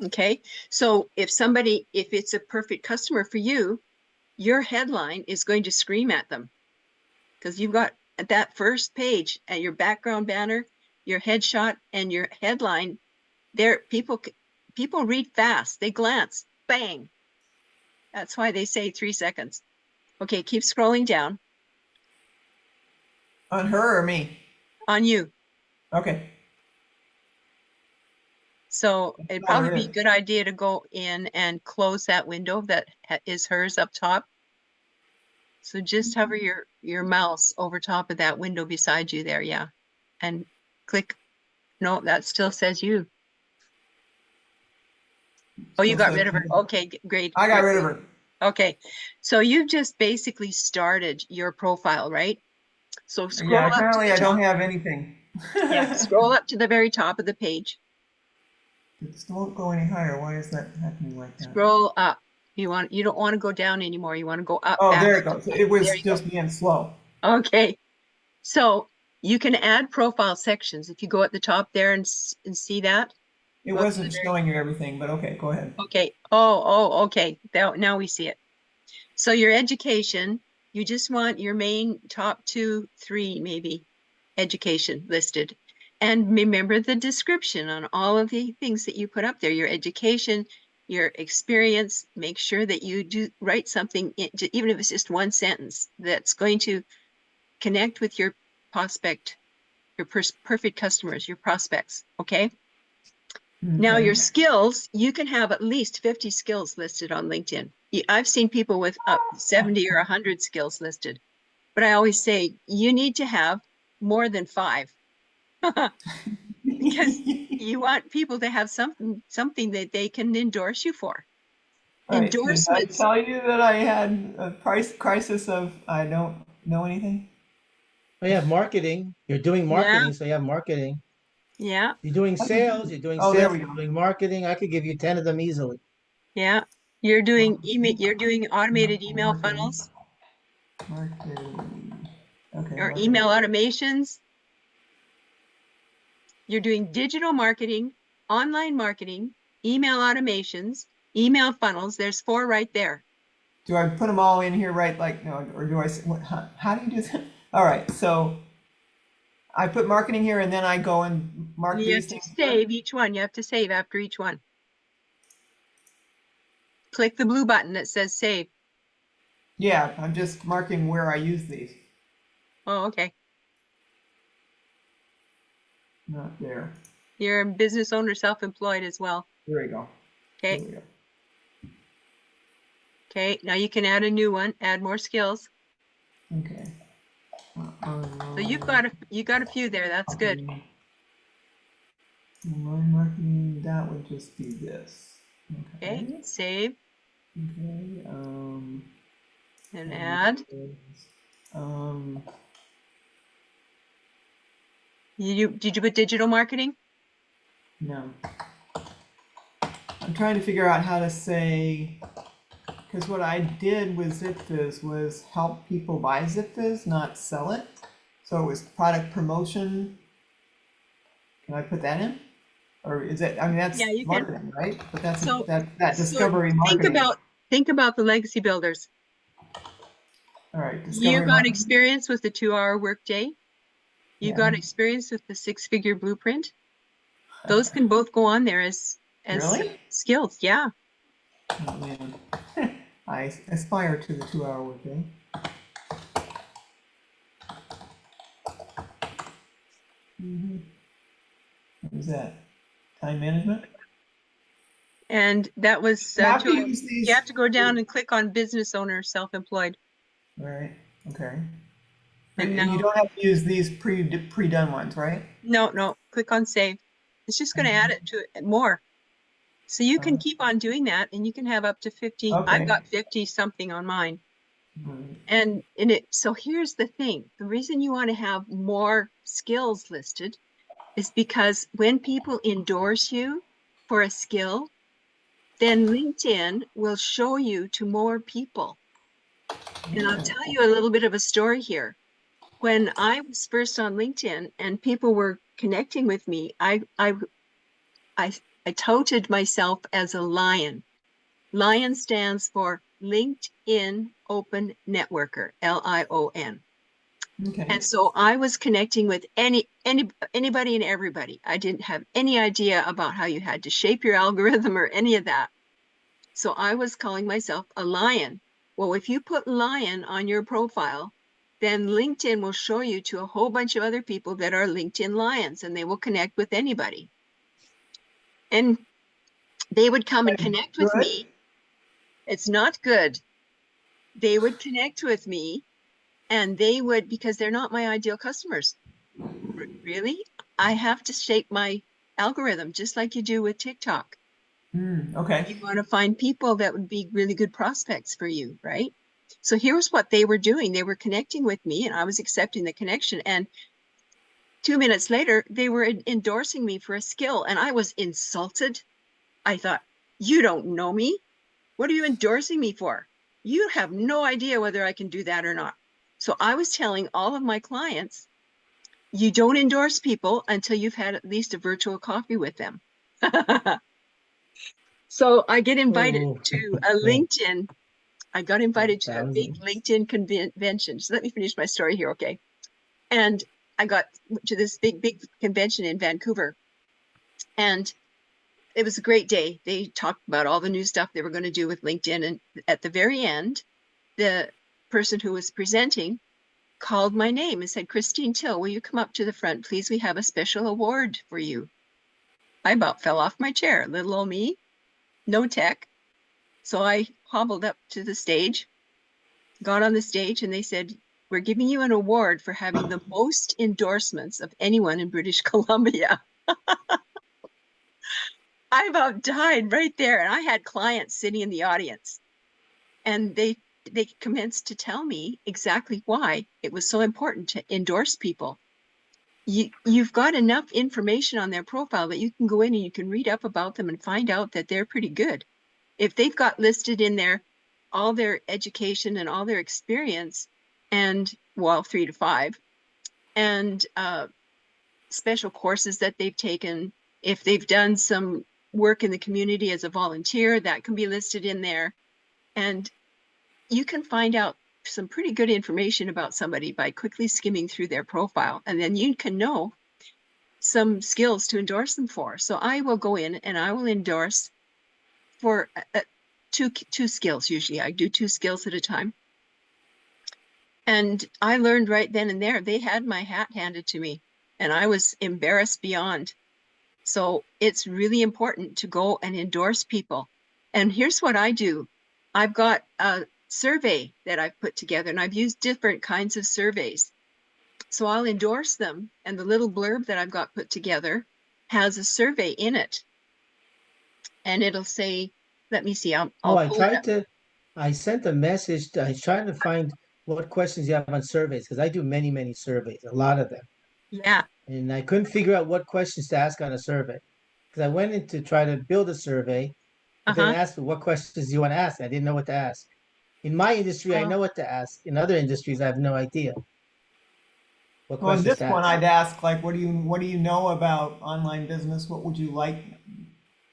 Okay. So if it's a perfect customer for you, your headline is going to scream at them because you've got at that first page at your background banner, your headshot and your headline there. People read fast. They glance, bang. That's why they say 3 seconds. Okay. Keep scrolling down
On her or me?
on you.
Okay.
So it'd
On
probably
her.
be a good idea to go in and close that window that is hers up top. So just hover your mouse over top of that window beside you there, yeah. And click, no, that still says you. Oh, you
Still
got
says
rid of her. Okay, great.
I got rid of her.
Okay, so you've just basically started your profile, right? So scroll
Yeah,
up to
apparently
the
I don't
top.
have anything.
Yeah, scroll up to the very top of the page.
It won't go any higher. Why is that happening like that?
Scroll up. You don't want to go down anymore. You want to go up,
Oh,
back
there
up
it
to
goes.
top.
It
There
was
you go.
just being slow.
Okay. So you can add profile sections. If you go at the top there and see that.
It
Go up to the
wasn't
very,
showing you everything, but okay, go ahead.
okay. Oh, okay. Now we see it. So your education, you just want your main top 2, 3, maybe education listed. And remember the description on all of the things that you put up there, your education, your experience. Make sure that you do write something, even if it's just one sentence, that's going to connect with your prospect, your perfect customers, your prospects. Okay. Now
Okay.
your skills, you can have at least 50 skills listed on LinkedIn. I've seen people with up 70 or 100 skills listed, but I always say you need to have more than 5 because you want people to have something that they can endorse you for.
All right, did I
Endorsements,
tell you that I had a crisis of I don't know anything?
Oh, you have marketing. You're doing
yeah,
marketing, so you have marketing.
yeah,
You're doing
How do you do
sales.
this?
You're doing
Oh, there
sales.
we
You're
go.
doing marketing. I could give you 10 of them easily.
yeah. You're doing email,
Marketing.
you're doing automated email
Marketing.
funnels
Marketing. Okay,
or
marketing.
email automations. You're doing digital marketing, online marketing, email automations, email funnels. There's 4 right there.
Do I put them all in here right? Like no, or do I? How do you do that? All right, so I put marketing here, and then I go and mark
You
these
have to
things here.
save each one. You have to save after each one. Click the blue button that says save.
Yeah, I'm just marking where I use these.
Oh, okay.
Not there.
You're a business owner, self-employed as well.
There we go. There
Okay.
we go.
Okay. Now you can add a new one, add more skills.
Okay.
So you got a few there. That's good.
Online marketing, that would just be this.
Okay.
Okay.
Save
Okay.
and add.
Um,
Did you put digital marketing?
No. I'm trying to figure out how to say, because what I did with ZipFizz was help people buy ZipFizz, not sell it. So it was product promotion. Can I put that in? Or is it, I mean, that's
Yeah, you can.
marketing, right? But that's,
So,
that discovery marketing.
think about the legacy builders.
All right,
You
discovery
got
marketing.
experience with the 2-hour workday. You
Yeah.
got experience with the 6-figure blueprint. Those can both go on there as
Really?
skills. Yeah.
Oh, man. I aspire to the 2-hour workday. What is that? Time management?
And that was
You have to use these.
you have to go down and click on business owner, self-employed.
Right. Okay.
And
And
now,
you don't have to use these pre-done ones, right?
no, click on save. It's just going to add it to it more. So you can keep on doing that, and you can have up to 50.
Okay.
I've got 50 something on mine.
Right.
And in it, so here's the thing. The reason you want to have more skills listed is because when people endorse you for a skill, then LinkedIn will show you to more people. And I'll tell you a little bit of a story here. When I was first on LinkedIn and people were connecting with me, I touted myself as a lion. Lion stands for LinkedIn Open Networker, LION.
Okay.
And so I was connecting with anybody and everybody. I didn't have any idea about how you had to shape your algorithm or any of that. So I was calling myself a lion. Well, if you put lion on your profile, then LinkedIn will show you to a whole bunch of other people that are LinkedIn lions, and they will connect with anybody. And they would come and connect with me. It's not good. They would connect with me, and they would, because they're not my ideal customers. Really? I have to shape my algorithm just like you do with TikTok.
Okay.
You want to find people that would be really good prospects for you, right? So here's what they were doing. They were connecting with me, and I was accepting the connection. And 2 minutes later, they were endorsing me for a skill, and I was insulted. I thought, you don't know me. What are you endorsing me for? You have no idea whether I can do that or not. So I was telling all of my clients, you don't endorse people until you've had at least a virtual coffee with them. So I get invited to a LinkedIn. I got invited to a big LinkedIn convention. So let me finish my story here, okay? And I got to this big convention in Vancouver. And it was a great day. They talked about all the new stuff they were going to do with LinkedIn. And at the very end, the person who was presenting called my name and said, Christine Till, will you come up to the front, please? We have a special award for you. I about fell off my chair. Little old me, no tech. So I hobbled up to the stage, got on the stage, and they said, we're giving you an award for having the most endorsements of anyone in British Columbia. I about died right there. And I had clients sitting in the audience, and they commenced to tell me exactly why it was so important to endorse people. You've got enough information on their profile that you can go in and you can read up about them and find out that they're pretty good. If they've got listed in there all their education and all their experience, and well, 3 to 5, and special courses that they've taken, if they've done some work in the community as a volunteer, that can be listed in there. And you can find out some pretty good information about somebody by quickly skimming through their profile. And then you can know some skills to endorse them for. So I will go in and I will endorse for two skills. Usually I do 2 skills at a time. And I learned right then and there, they had my hat handed to me and I was embarrassed beyond. So it's really important to go and endorse people. And here's what I do. I've got a survey that I've put together, and I've used different kinds of surveys. So I'll endorse them, and the little blurb that I've got put together has a survey in it. And it'll say, let me see,
I sent a message. I was trying to find what questions you have on surveys because I do many surveys, a lot of them.
Yeah.
And I couldn't figure out what questions to ask on a survey. because I went in to try to build a survey, but then it
Uh-huh.
asked me what questions do you want to ask. I didn't know what to ask. In my industry, I
Oh.
know what to ask. In other industries, I have no idea what
Well, in
questions
this
to
one,
ask.
I'd ask like, what do you know about online business? What would you like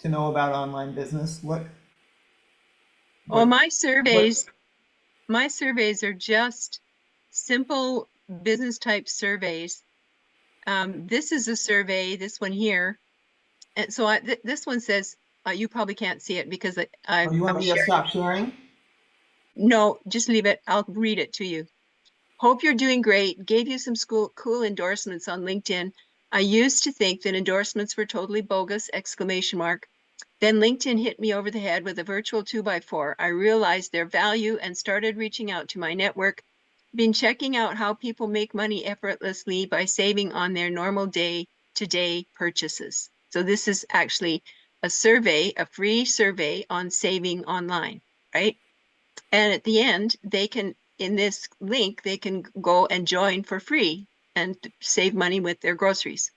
to know about online business?
Oh,
What, what?
my surveys are just simple business type surveys. This is a survey, this one here. And so this one says, you probably can't see it because
Oh, you want
I'm
me to
sharing.
stop sharing?
No, just leave it. I'll read it to you. Hope you're doing great. Gave you some cool endorsements on LinkedIn. I used to think that endorsements were totally bogus, exclamation mark. Then LinkedIn hit me over the head with a virtual 2x4. I realized their value and started reaching out to my network. Been checking out how people make money effortlessly by saving on their normal day-to-day purchases. So this is actually a survey, a free survey on saving online, right? And at the end, they can, in this link, they can go and join for free and save money with their groceries.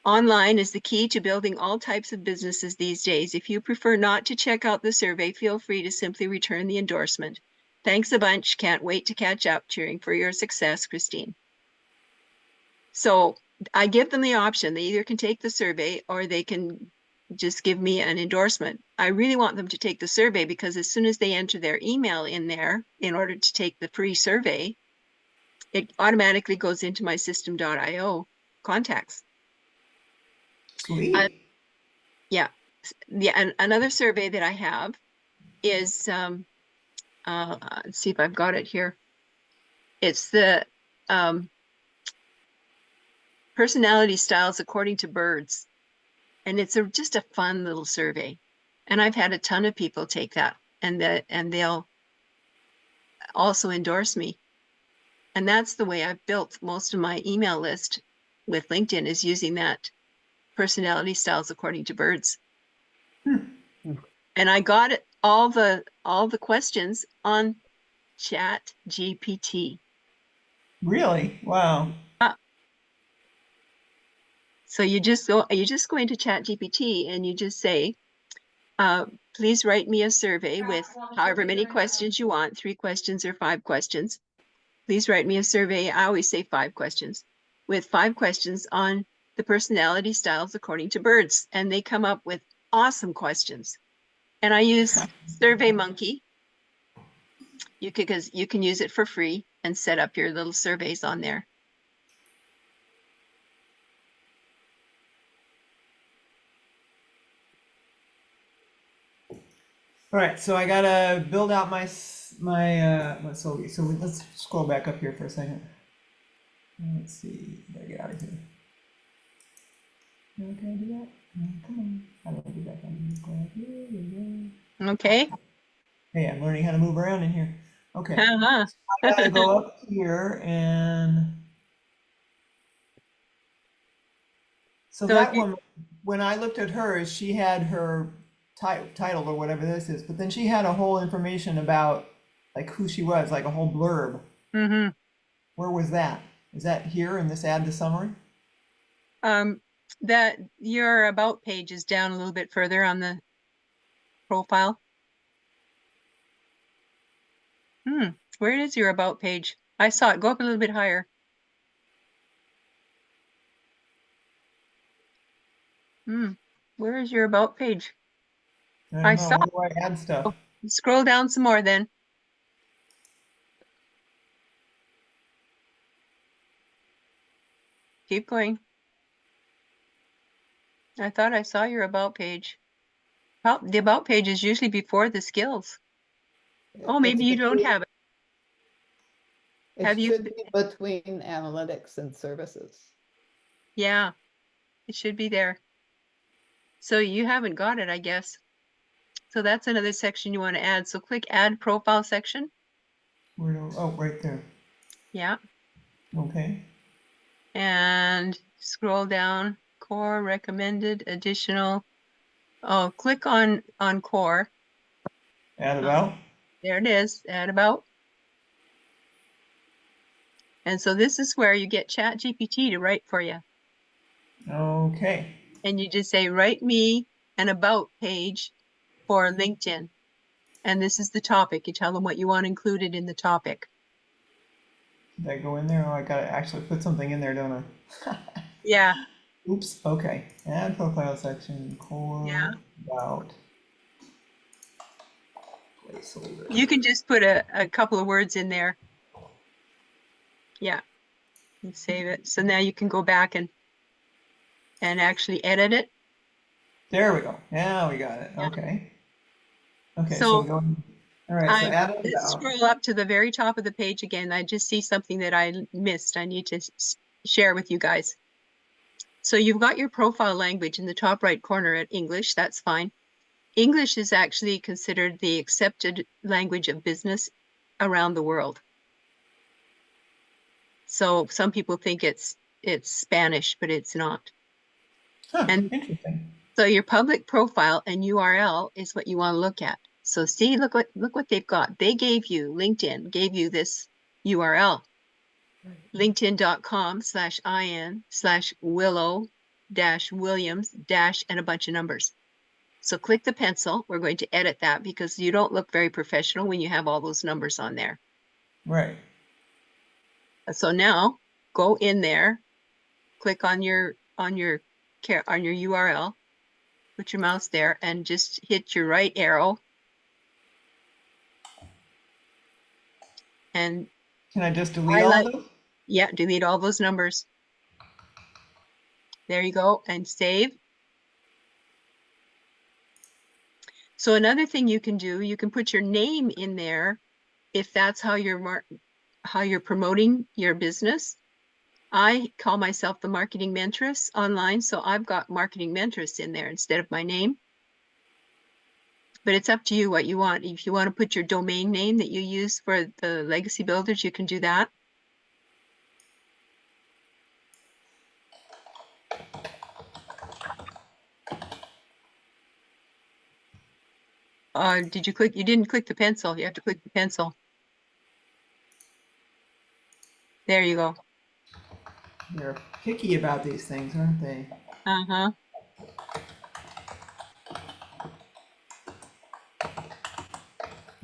Online is the key to building all types of businesses these days. If you prefer not to check out the survey, feel free to simply return the endorsement. Thanks a bunch. Can't wait to catch up. Cheering for your success, Christine. So I give them the option. They either can take the survey or they can just give me an endorsement. I really want them to take the survey because as soon as they enter their email in there in order to take the free survey, it automatically goes into my system.io contacts.
Sweet.
Yeah. And another survey that I have is, let's see if I've got it here. It's the personality styles according to birds. And it's just a fun little survey. And I've had a ton of people take that and they'll also endorse me. And that's the way I've built most of my email list with LinkedIn, is using that personality styles according to birds. And I got it, all the questions on Chat GPT.
Really? Wow.
So you just go into Chat GPT and you just say, please write me a survey with however many questions you want, 3 questions or 5 questions. Please write me a survey. I always say 5 questions, with 5 questions on the personality styles according to birds. And they come up with awesome questions. And I use SurveyMonkey. Because you can use it for free and set up your little surveys on there.
All right, so I gotta build out so let's scroll back up here for a second. Let's see, gotta get out of here. Can I do that? Come on, how do I do that?
Okay.
Hey, I'm learning how to move around in here. Okay,
Uh-huh.
I gotta go up here and so
So if
that
you,
one, when I looked at hers, she had her title or whatever this is, but then she had a whole information about like who she was, like a whole blurb.
mm-hmm.
Where was that? Is that here in this add to summary?
That your about page is down a little bit further on the profile. Where is your about page? I saw it. Go up a little bit higher. Where is your about page?
I
I
don't know.
saw
Where do I add stuff?
it. Scroll down some more then. Keep going. I thought I saw your about page. Well, the about page is usually before the skills. Oh, maybe you don't have it. Have
It
you?
should be between analytics and services.
Yeah, it should be there. So you haven't got it, I guess. So that's another section you want to add. So click Add Profile section.
Oh, right there.
Yeah.
Okay.
And scroll down. Core, recommended, additional. Oh, click on Core.
Add about.
There it is. Add about. And so this is where you get Chat GPT to write for you.
Okay.
and you just say, write me an about page for LinkedIn. And this is the topic. You tell them what you want included in the topic.
Did I go in there? Oh, I gotta actually put something in there, don't I?
Yeah,
Oops, okay. Add profile section,
yeah.
about placeholder.
You can just put a couple of words in there. Yeah, and save it. So now you can go back and actually edit it.
There we go. Now we got it.
Yeah.
Okay. Okay, so
So
going, all right, so add it
let's
about.
scroll up to the very top of the page again. I just see something that I missed. I need to share with you guys. So you've got your profile language in the top right corner at English. That's fine. English is actually considered the accepted language of business around the world. So some people think it's Spanish, but it's not.
Huh,
And
interesting.
so your public profile and URL is what you want to look at. So see, look what they've got. They gave you, LinkedIn gave you this URL, linkedin.com/in/willow-williams- and a bunch of numbers. So click the pencil. We're going to edit that because you don't look very professional when you have all those numbers on there.
Right.
So now go in there, click on your URL, put your mouse there and just hit your right arrow. And
Can I just delete all of those?
yeah, delete all those numbers. There you go, and save. So another thing you can do, you can put your name in there if that's how you're promoting your business. I call myself the marketing mentoress online, so I've got marketing mentoress in there instead of my name. But it's up to you what you want. If you want to put your domain name that you use for the legacy builders, you can do that. Did you click? You didn't click the pencil. You have to click the pencil. There you go.
They're picky about these things, aren't they?
Uh-huh.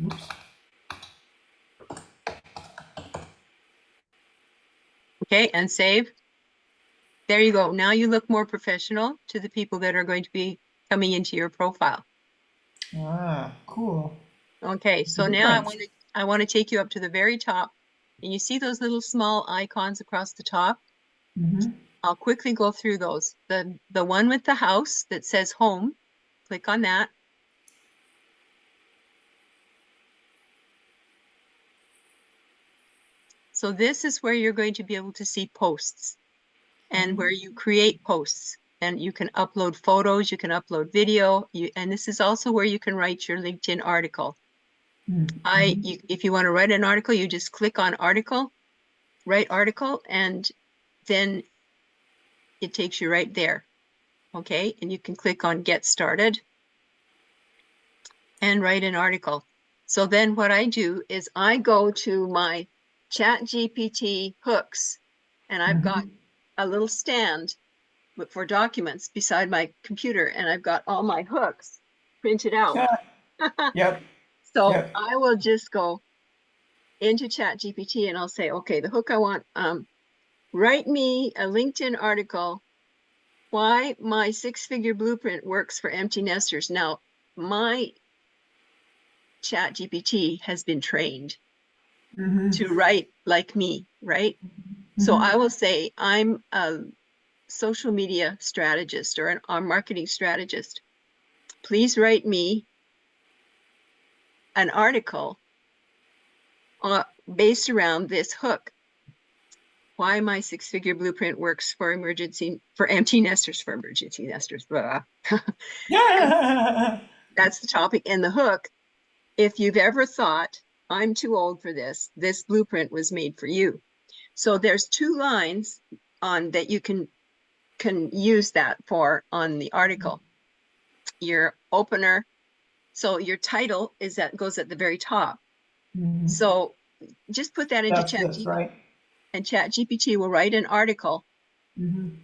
Oops.
Okay, and save. There you go. Now you look more professional to the people that are going to be coming into your profile.
Ah, cool.
Okay, so now I want to take you up to the very top, and you see those little small icons across the top.
Mm-hmm.
I'll quickly go through those. The one with the house that says home, click on that. So this is where you're going to be able to see posts and where you create posts, and you can upload photos, you can upload video, and this is also where you can write your LinkedIn article. If you want to write an article, you just click on article, write article, and then it takes you right there. Okay, and you can click on get started and write an article. So then what I do is I go to my ChatGPT hooks, and I've got a little stand for documents beside my computer, and I've got all my hooks printed out.
Yep.
So
Yep.
I will just go into ChatGPT and I'll say, okay, the hook I want, write me a LinkedIn article, why my six-figure blueprint works for empty nesters. Now, my ChatGPT has been trained to write like me, right? So I will say, I'm a social media strategist or a marketing strategist. Please write me an article based around this hook. Why my six-figure blueprint works for empty nesters, for emergency nesters. Blah.
Yeah.
That's the topic. And the hook, if you've ever thought, I'm too old for this, this blueprint was made for you. So there's 2 lines on that you can use that for on the article. Your opener, so your title goes at the very top. So just put that into ChatGPT,
right?
and ChatGPT will write an article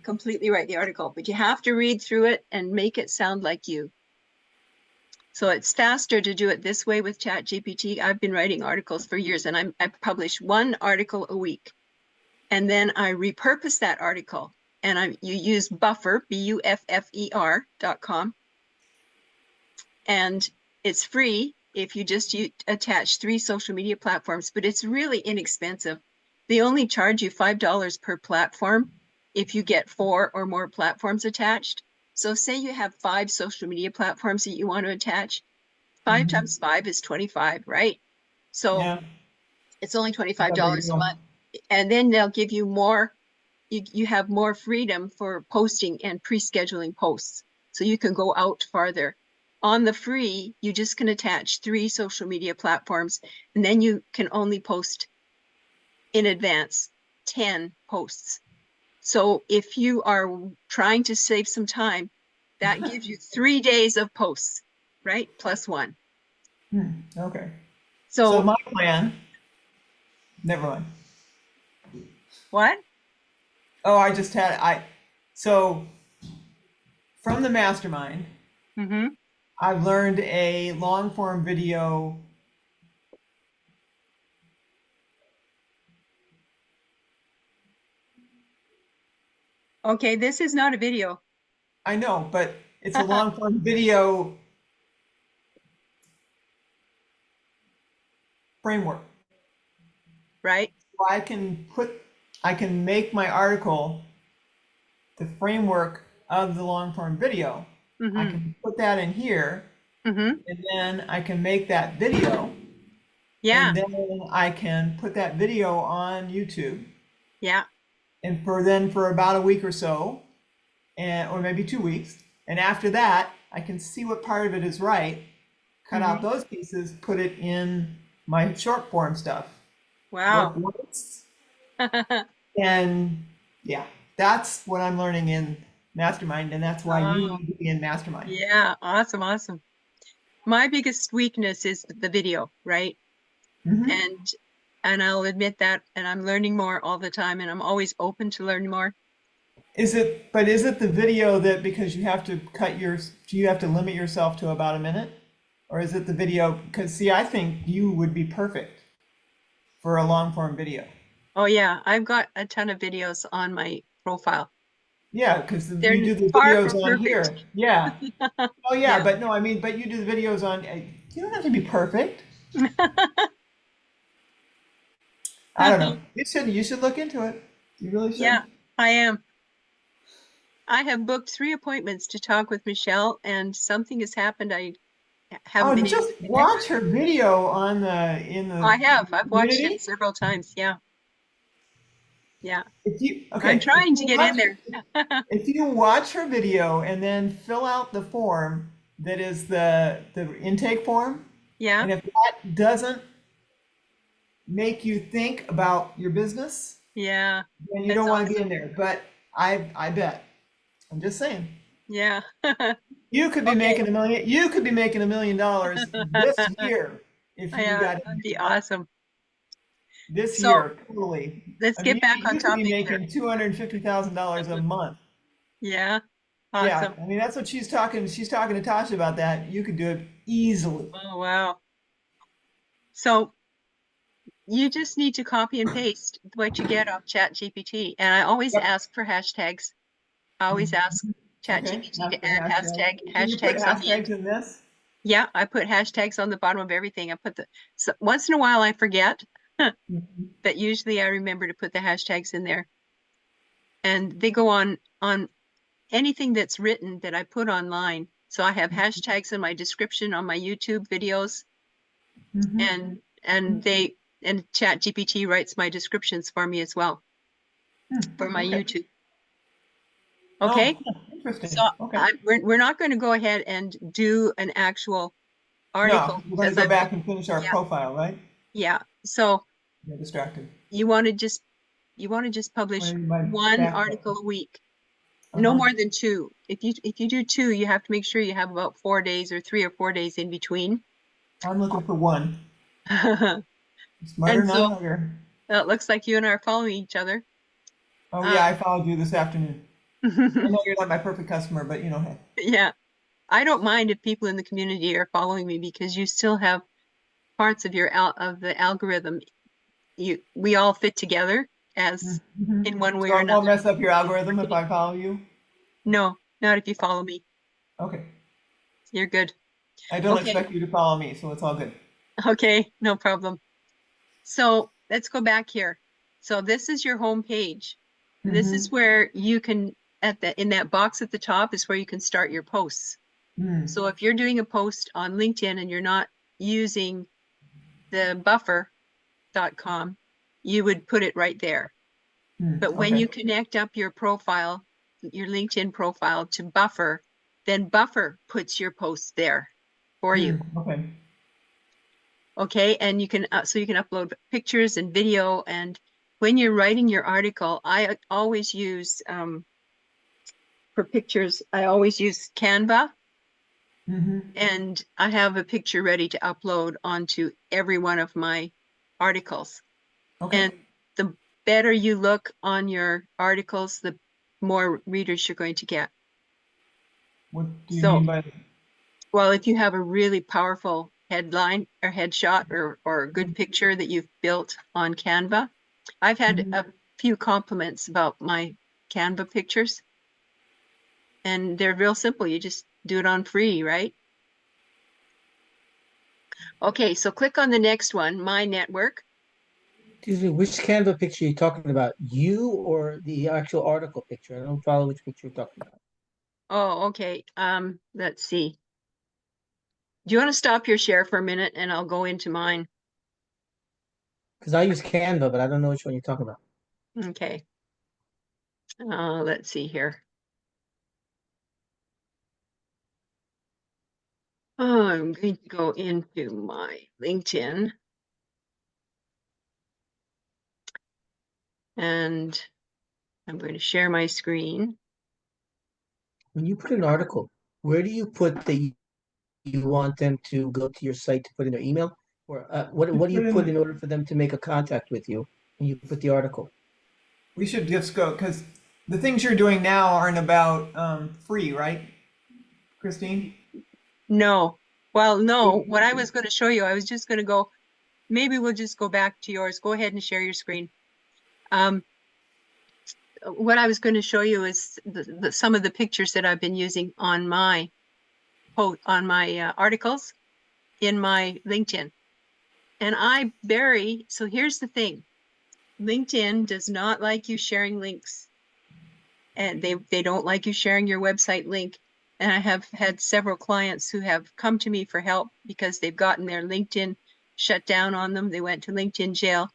completely write the article, but you have to read through it and make it sound like you. So it's faster to do it this way with ChatGPT. I've been writing articles for years, and I publish one article a week. And then I repurpose that article, and you use Buffer, BUFFER.com. And it's free if you just attach 3 social media platforms, but it's really inexpensive. They only charge you $5 per platform if you get 4 or more platforms attached. So say you have 5 social media platforms that you want to attach. 5 times 5 is 25, right? So it's only $25 a month. And then they'll give you more, you have more freedom for posting and pre-scheduling posts. So you can go out farther. On the free, you just can attach 3 social media platforms, and then you can only post in advance 10 posts. So if you are trying to save some time, that gives you 3 days of posts, right? Plus 1.
Okay.
So
So my plan, never mind.
what?
Oh, so from the mastermind, I've learned a long form video.
Okay, this is not a video.
I know, but it's a long form video framework.
Right?
So I can make my article the framework of the long form video. I can put that in here, and then I can make that video.
Yeah.
And then I can put that video on YouTube.
Yeah.
And for about a week or so, or maybe 2 weeks. And after that, I can see what part of it is right, cut out those pieces, put it in my short form stuff.
Wow.
Work once. And yeah, that's what I'm learning in Mastermind, and that's why you need to be in Mastermind.
Yeah, awesome, awesome. My biggest weakness is the video, right? And I'll admit that, and I'm learning more all the time, and I'm always open to learn more.
Is it the video that because you have to you have to limit yourself to about a minute? Or is it the video? Because see, I think you would be perfect for a long form video.
Oh yeah, I've got a ton of videos on my profile.
Yeah, because you
They're
do the
far
videos
from
on here.
perfect.
Yeah. Oh yeah,
Yeah.
but no, I mean, but you do the videos on. You don't have to be perfect. I don't know. You should look into it. You really should.
Yeah, I am. I have booked 3 appointments to talk with Michelle, and something has happened. I haven't been able
Just
to connect
watch
with
her video on the
I have. I've watched
community.
it several times. Yeah. Yeah.
I'm
I'm trying to get in there.
If you watch her video and then fill out the form that is the intake form,
Yeah.
and if that doesn't make you think about your business,
Yeah.
then you don't want to be in there. But I bet. I'm just saying.
Yeah.
You could be making $1 million. You could be making $1 million this year if you got
that'd be awesome.
this
So,
year. Totally.
Let's get back on
You could be
topic here.
making $250,000 a month.
Yeah.
Yeah,
Awesome.
I mean that's what she's talking. She's talking to Tasha about that. You could do it easily.
Oh wow. So you just need to copy and paste what you get off ChatGPT. And I always ask for hashtags. I always ask ChatGPT to add hashtags
You put
on the
hashtags
end.
in this?
Yeah, I put hashtags on the bottom of everything. I put once in a while I forget, but usually I remember to put the hashtags in there. And they go on anything that's written that I put online. So I have hashtags in my description on my YouTube videos, and ChatGPT writes my descriptions for me as well for my YouTube. Okay.
Oh, interesting.
So
Okay.
we're not going to go ahead and do an actual article.
No, we're going to go back and finish our profile, right?
Yeah. So
You're distracted.
you want to just publish one article a week. No more than 2. If you do 2, you have to make sure you have about 4 days or 3 or 4 days in between.
I'm looking for 1. Smarter, not harder.
It looks like you and I are following each other.
Oh yeah, I followed you this afternoon. I know you're not my perfect customer, but you know, hey.
Yeah, I don't mind if people in the community are following me because you still have parts of of the algorithm. We all fit together as
Mhm.
in one way
So
or
I won't
another.
mess up your algorithm if I follow you?
No, not if you follow me.
Okay.
You're good.
I don't
Okay,
expect you to follow me, so it's all good.
okay, no problem. So let's go back here. So this is your home page. This is
Mm-hmm.
where you can, in that box at the top is where you can start your posts.
Mm.
So if you're doing a post on LinkedIn and you're not using the buffer.com, you would put it right there.
Mm.
But when
Okay.
you connect up your profile, your LinkedIn profile to Buffer, then Buffer puts your post there for you.
Mm. Okay.
Okay, and you can so you can upload pictures and video. And when you're writing your article, I always use for pictures, I always use Canva,
Mm-hmm.
and I have a picture ready to upload onto every one of my articles.
Okay.
And the better you look on your articles, the more readers you're going to get.
What do you
So,
mean by
well, if you have a really powerful headline or headshot or a good picture that you've built on Canva, I've had
Mhm.
a few compliments about my Canva pictures, and they're real simple. You just do it on free, right? Okay, so click on the next one, My Network.
Excuse me, which Canva picture are you talking about? You or the actual article picture? I don't follow which picture you're talking about.
Oh, okay. Let's see. Do you want to stop your share for a minute and I'll go into mine?
Because I use Canva, but I don't know which one you're talking about.
Okay. Let's see here. Oh, I'm going to go into my LinkedIn and I'm going to share my screen.
When you put an article, where do you put that you want them to go to your site to put in their email? Or what
Just
do
put
you put
in,
in order for them to make a contact with you when you put the article?
we should just go because the things you're doing now aren't about free, right, Christine?
No. Well, no,
So
what I was going to show you, I was just going to go, maybe we'll just go back to yours. Go ahead and share your screen. What I was going to show you is some of the pictures that I've been using on my articles in my LinkedIn. And so here's the thing. LinkedIn does not like you sharing links, and they don't like you sharing your website link. And I have had several clients who have come to me for help because they've gotten their LinkedIn shut down on them. They went to LinkedIn jail,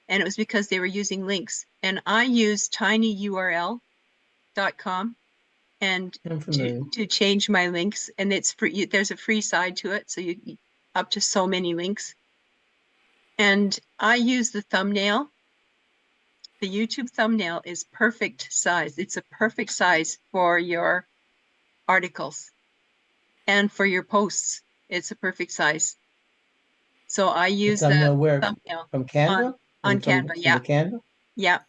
and it was because they were using links. And I use tinyurl.com and
I'm familiar.
to change my links, and it's free. There's a free side to it, so you up to so many links. And I use the thumbnail. The YouTube thumbnail is perfect size. It's a perfect size for your articles and for your posts. It's a perfect size. So I
The
use the
thumbnail where?
thumbnail
From
on
Canva?
Canva.
From
Yeah,
the Canva?
yeah.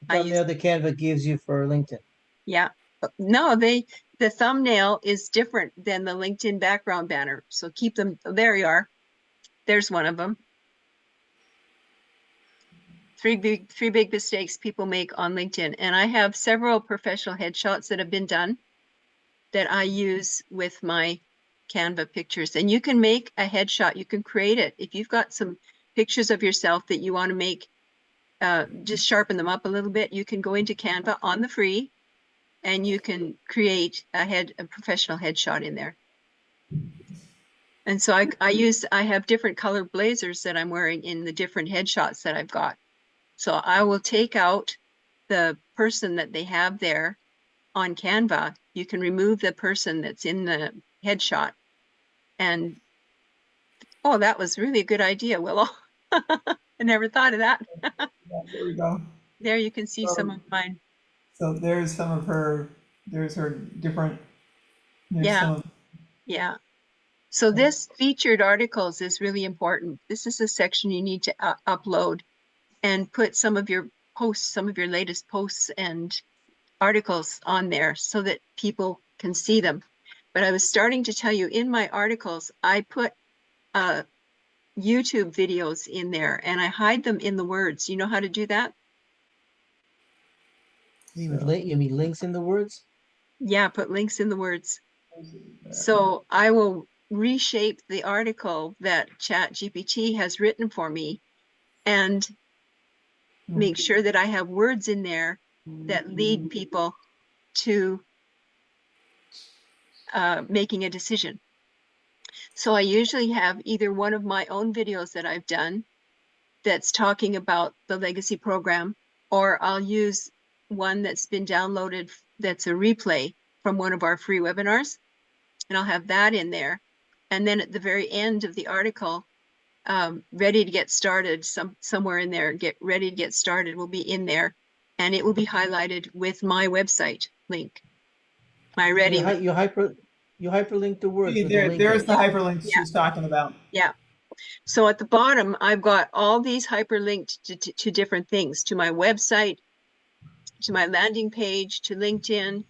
The
I use
thumbnail that Canva gives you for LinkedIn.
yeah. No, the thumbnail is different than the LinkedIn background banner. So keep them. There you are. There's one of them. Three big mistakes people make on LinkedIn. And I have several professional headshots that have been done that I use with my Canva pictures. And you can make a headshot. You can create it. If you've got some pictures of yourself that you want to make, just sharpen them up a little bit, you can go into Canva on the free and you can create a professional headshot in there. And so I have different color blazers that I'm wearing in the different headshots that I've got. So I will take out the person that they have there on Canva. You can remove the person that's in the headshot. And oh, that was really a good idea, Willow. I never thought of that.
yeah, there we go.
There you can see some
So,
of mine.
so there's some of her. There's her different. There's
Yeah,
some of.
yeah. So this featured articles is really important. This is a section you need to upload and put some of your posts, some of your latest posts and articles on there so that people can see them. But I was starting to tell you in my articles, I put YouTube videos in there and I hide them in the words. You know how to do that?
You mean links in the words?
Yeah, put links in the words. So I will reshape the article that ChatGPT has written for me and make sure that I have words in there that lead people to making a decision. So I usually have either one of my own videos that I've done that's talking about the legacy program, or I'll use one that's been downloaded that's a replay from one of our free webinars, and I'll have that in there. And then at the very end of the article, ready to get started, somewhere in there, get ready to get started will be in there, and it will be highlighted with my website link. My ready link.
You hyperlink the words.
See,
with the link
there's
in
the
it.
hyperlinks
Yeah.
she's talking about.
Yeah. So at the bottom, I've got all these hyperlinked to different things, to my website, to my landing page, to LinkedIn.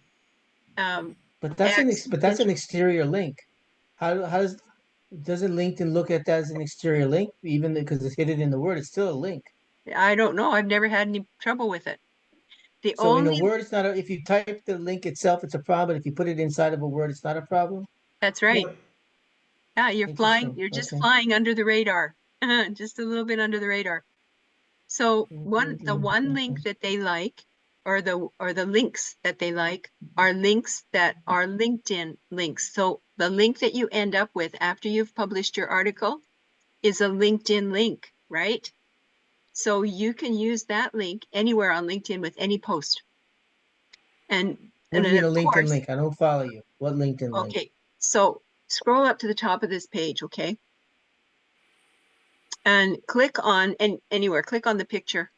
But that's
X,
an exterior link. Doesn't LinkedIn look at that as an exterior link, even because it's hidden in the word? It's still a link.
I don't know. I've never had any trouble with it. The
So in a
only,
word, it's not. If you type the link itself, it's a problem. If you put it inside of a word, it's not a problem.
that's right.
Yep.
Yeah, you're flying.
Interesting.
You're just
Okay.
flying under the radar, just a little bit under the radar. So the one link that they like, or the links that they like, are links that are LinkedIn links. So the link that you end up with after you've published your article is a LinkedIn link, right? So you can use that link anywhere on LinkedIn with any post.
What do you mean a LinkedIn link? I don't follow you. What LinkedIn link?
Okay, so scroll up to the top of this page, okay? And click on, anywhere, click on the picture.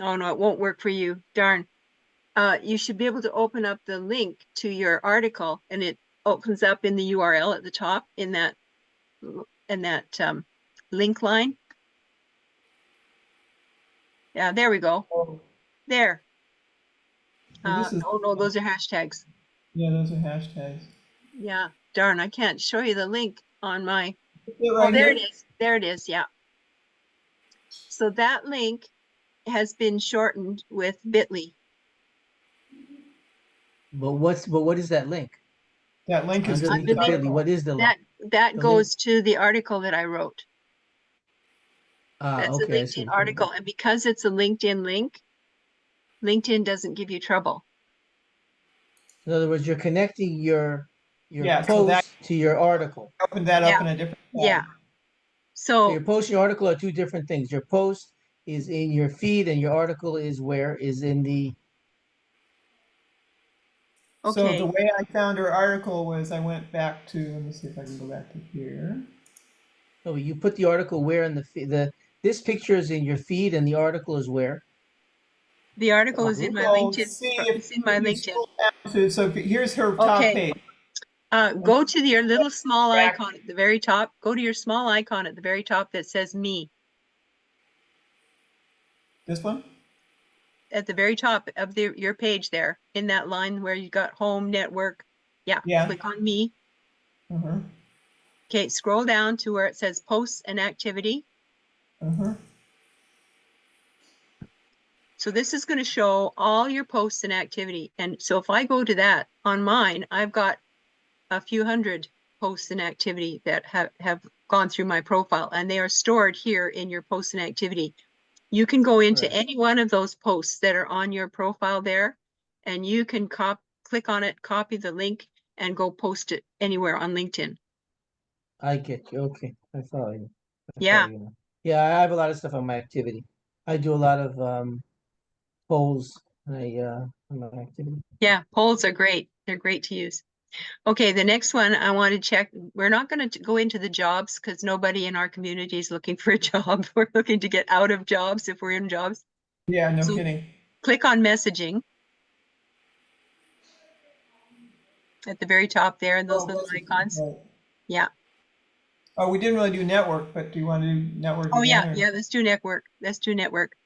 Oh no, it won't work for you, darn. You should be able to open up the link to your article, and it opens up in the URL at the top in that link line. Yeah, there we go.
Oh,
There.
this is,
Oh no, those are hashtags.
yeah, those are hashtags.
Yeah, darn, I can't show you the link on my,
Right
there
here.
it is. There it is, yeah. So that link has been shortened with bit.ly.
But what is that link?
That link is
Underneath
to
the
the
bit.ly,
article.
what is the link?
That
The
goes to the article that I wrote. That's
okay,
a
I see.
LinkedIn article. And because it's a LinkedIn link, LinkedIn doesn't give you trouble.
In other words, you're connecting your
Yeah, so
post
that
to your article.
opened that
Yeah.
up in a different tab.
Yeah.
So
So
your post and your article are two different things. Your post is in your feed, and your article is where? Is in the.
So
okay.
the way I found her article was I went back to, let me see if I can go back to here.
No, you put the article where in the feed. This picture is in your feed, and the article is where?
The article is in my
So
LinkedIn.
see
It's in my
if you
LinkedIn.
scroll down to, so here's her top
Okay.
page.
Go to your little small
Back.
icon at the very top. Go to your small icon at the very top that says me.
This one?
At the very top of your page there, in that line where you got home, network. Yeah. Click on me.
Uh-huh.
Okay, scroll down to where it says posts and activity.
Uh-huh.
So this is going to show all your posts and activity. And so if I go to that on mine, I've got a few hundred posts and activity that have gone through my profile, and they are stored here in your posts and activity. You can go into
Right.
any one of those posts that are on your profile there, and you can click on it, copy the link, and go post it anywhere on LinkedIn.
I get you. Okay, I follow you.
Yeah.
Follow you now. Yeah, I have a lot of stuff on my activity. I do a lot of polls. On my activity.
Yeah, polls are great. They're great to use. Okay, the next one I want to check. We're not going to go into the jobs because nobody in our community is looking for a job. We're looking to get out of jobs if we're in jobs.
Yeah, no
So
kidding.
click on messaging at the very top there, and those little icons.
Right.
Yeah.
Oh, we didn't really do network, but do you want to do network
Oh,
again?
yeah,
or-
yeah, let's do network. Let's do network.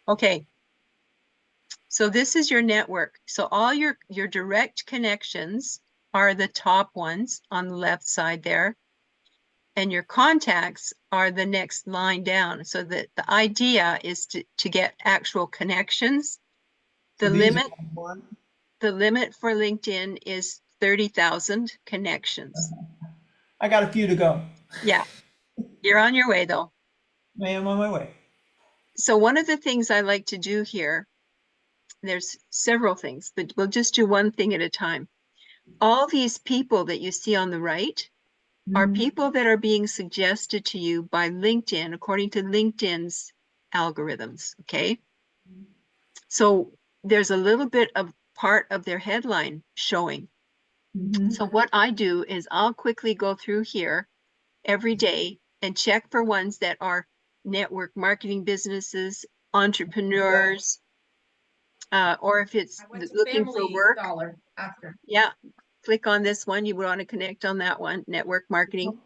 Okay. So this is your network. So all your direct connections are the top ones on the left side there. And your contacts are the next line down. So that the idea is to get actual connections.
So
The
these are
limit,
one.
the limit for LinkedIn is 30,000 connections.
I got a few to go.
Yeah, you're on your way though.
I am on my way.
So one of the things I like to do here, there's several things, but we'll just do one thing at a time. All these people that you see on the right are
Mhm.
people that are being suggested to you by LinkedIn, according to LinkedIn's algorithms, okay? So there's a little bit of part of their headline showing.
Mhm.
So what I do is I'll quickly go through here every day and check for ones that are network marketing businesses, entrepreneurs, or if it's looking for work.
Dollar after.
Yeah, click on this one. You would want to connect on that one, network marketing.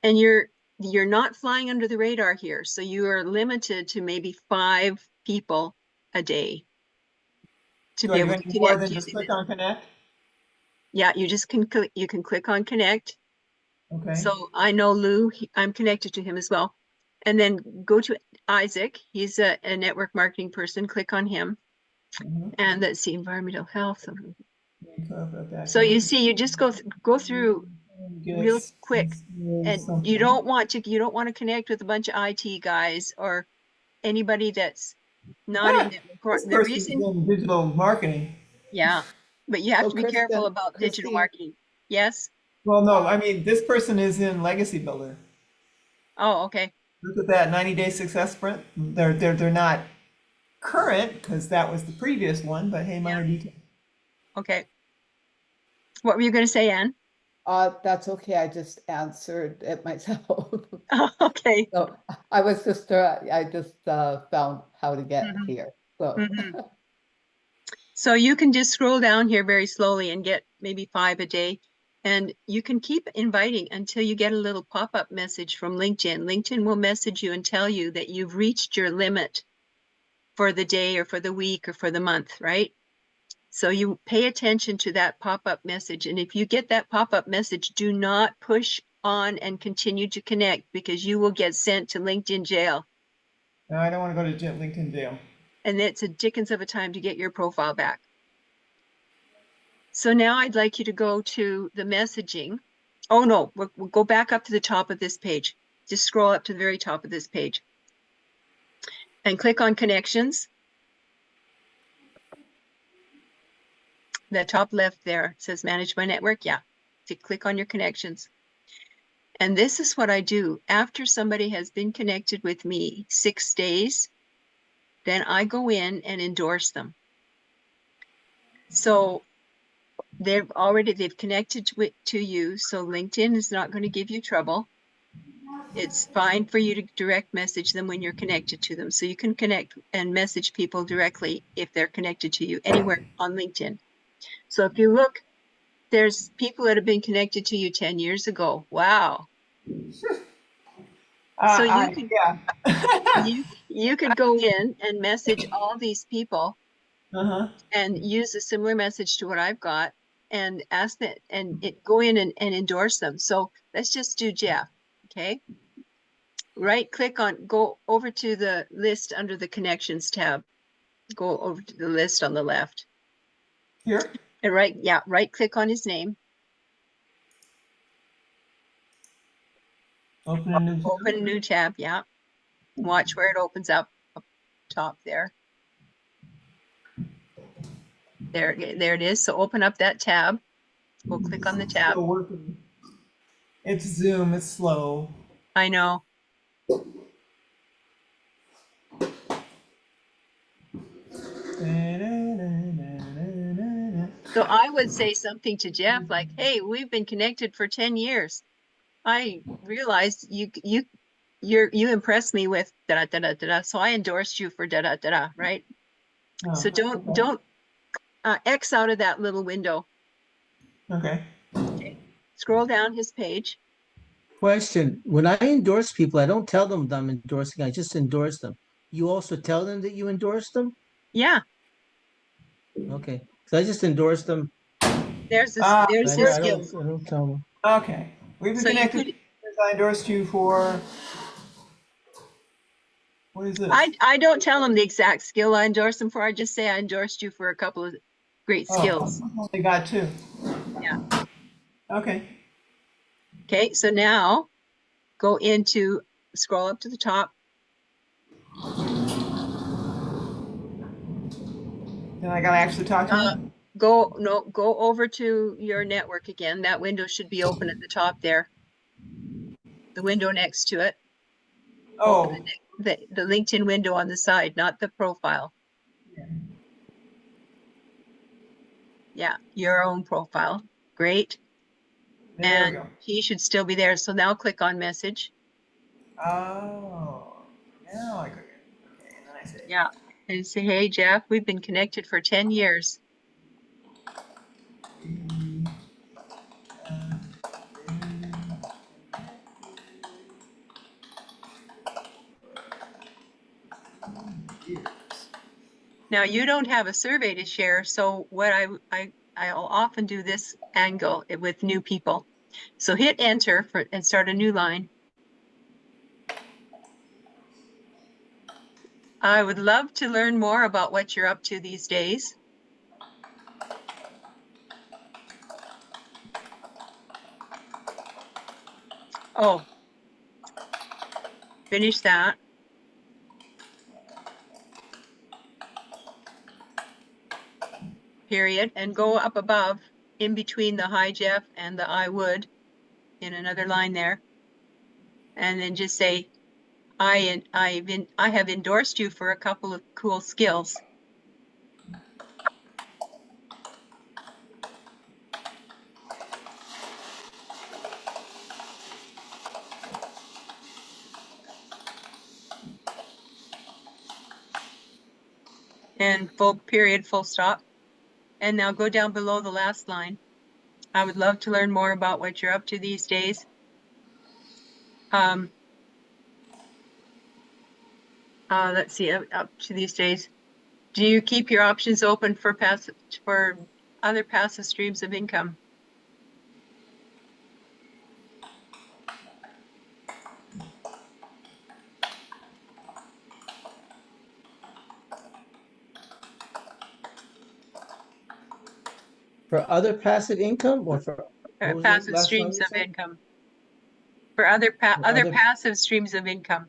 And you're not flying under the radar here. So you are limited to maybe 5 people a day to
Do
be
I do
able to
any more
connect
than just
using
click
this.
on connect?
Yeah, you just can click, you can click on connect.
Okay.
So I know Lou, I'm connected to him as well. And then go to Isaac. He's a network marketing person. Click on him.
Mhm.
And let's see, environmental health.
That
So you
can-
see, you just go through real
Gets-
quick, and
something.
you don't want to connect with a bunch of IT guys or anybody that's not in network.
This
The
person's
reason,
in digital marketing.
yeah, but you have
So
to be careful about digital
Christine,
marketing. Yes.
Well, no, I mean, this person is in Legacy Builder.
Oh, okay.
Look at that 90-day success sprint. They're not current because that was the previous one, but hey, minor detail.
Okay. What were you going to say, Anne?
that's okay, I just answered it myself.
Okay.
So I just found how to get
Mhm.
here, so.
Mhm. So you can just scroll down here very slowly and get maybe 5 a day. And you can keep inviting until you get a little pop-up message from LinkedIn. LinkedIn will message you and tell you that you've reached your limit for the day or for the week or for the month, right? So you pay attention to that pop-up message. And if you get that pop-up message, do not push on and continue to connect because you will get sent to LinkedIn jail.
No, I don't want to go to LinkedIn jail.
And it's a dickens of a time to get your profile back. So now I'd like you to go to the messaging. Oh no, we'll go back up to the top of this page. Just scroll up to the very top of this page and click on connections. The top left there says manage my network. Yeah, to click on your connections. And this is what I do. After somebody has been connected with me 6 days, then I go in and endorse them. So they've connected to you. So LinkedIn is not going to give you trouble. It's fine for you to direct message them when you're connected to them. So you can connect and message people directly if they're connected to you anywhere on LinkedIn. So if you look, there's people that have been connected to you 10 years ago. Wow. So
Yeah.
you could go in and message all these people
Uh-huh.
and use a similar message to what I've got and ask that and go in and endorse them. So let's just do Jeff. Okay. Right click on, go over to the list under the connections tab. Go over to the list on the left.
Here?
And right click on his name.
Open a new tab.
Open a new tab, yeah. Watch where it opens up top there. There it is. So open up that tab. We'll click on the tab.
Still working. It's Zoom, it's slow.
I know. So I would say something to Jeff like, hey, we've been connected for 10 years. I realized you impressed me with da da da da da. So I endorsed you for da da da da, right?
Oh,
So don't X out of that little window
Okay.
Scroll down his page.
Question. When I endorse people, I don't tell them that I'm endorsing, I just endorse them. You also tell them that you endorse them?
Yeah,
Okay. So I just endorse them.
there's this,
Uh,
there's
I,
his
I don't
skills.
I don't tell them.
okay. We've been
So you
connected
put,
because I endorsed you for, what is this?
I don't tell him the exact skill I endorse him for. I just say I endorsed you for a couple of great skills.
Oh, they got two.
Yeah.
Okay.
Okay, so now go into, scroll up to the top.
Then I gotta actually talk to them?
Go over to your network again. That window should be open at the top there. The window next to it. Open
Oh,
the LinkedIn window on the side, not the profile. Yeah, your own profile. Great.
there we
And
go.
he should still be there. So now click on message.
Oh, now I click it. Okay, and then I say,
Yeah. And say, hey, Jeff, we've been connected for 10 years. Now you don't have a survey to share, so what I'll often do this angle with new people. So hit enter and start a new line. I would love to learn more about what you're up to these days. Oh, finish that. Period. And go up above in between the hi Jeff and the I would in another line there. And then just say, I have endorsed you for a couple of cool skills. And full period, full stop. And now go down below the last line. I would love to learn more about what you're up to these days. Let's see, up to these days. Do you keep your options open for other passive streams of income?
For other passive income or for what was the
Passive
last line
streams
you
of
said?
income. For other
For other
passive streams of income.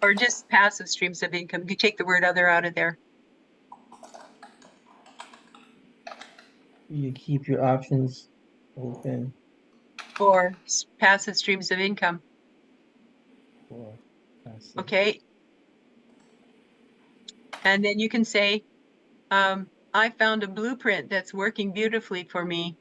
Or just passive streams of income. You take the word other out of there.
you keep your options open
For passive streams of income.
for passive.
Okay. And then you can say, I found a blueprint that's working beautifully for me.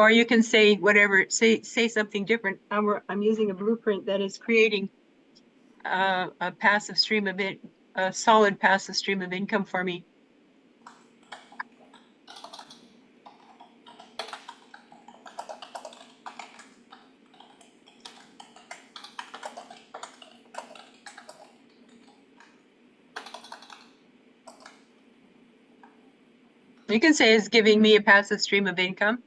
Or you can say whatever, say something different. I'm using a blueprint that is creating a passive stream of it, a solid passive stream of income for me. You can say it's giving me a passive stream of income.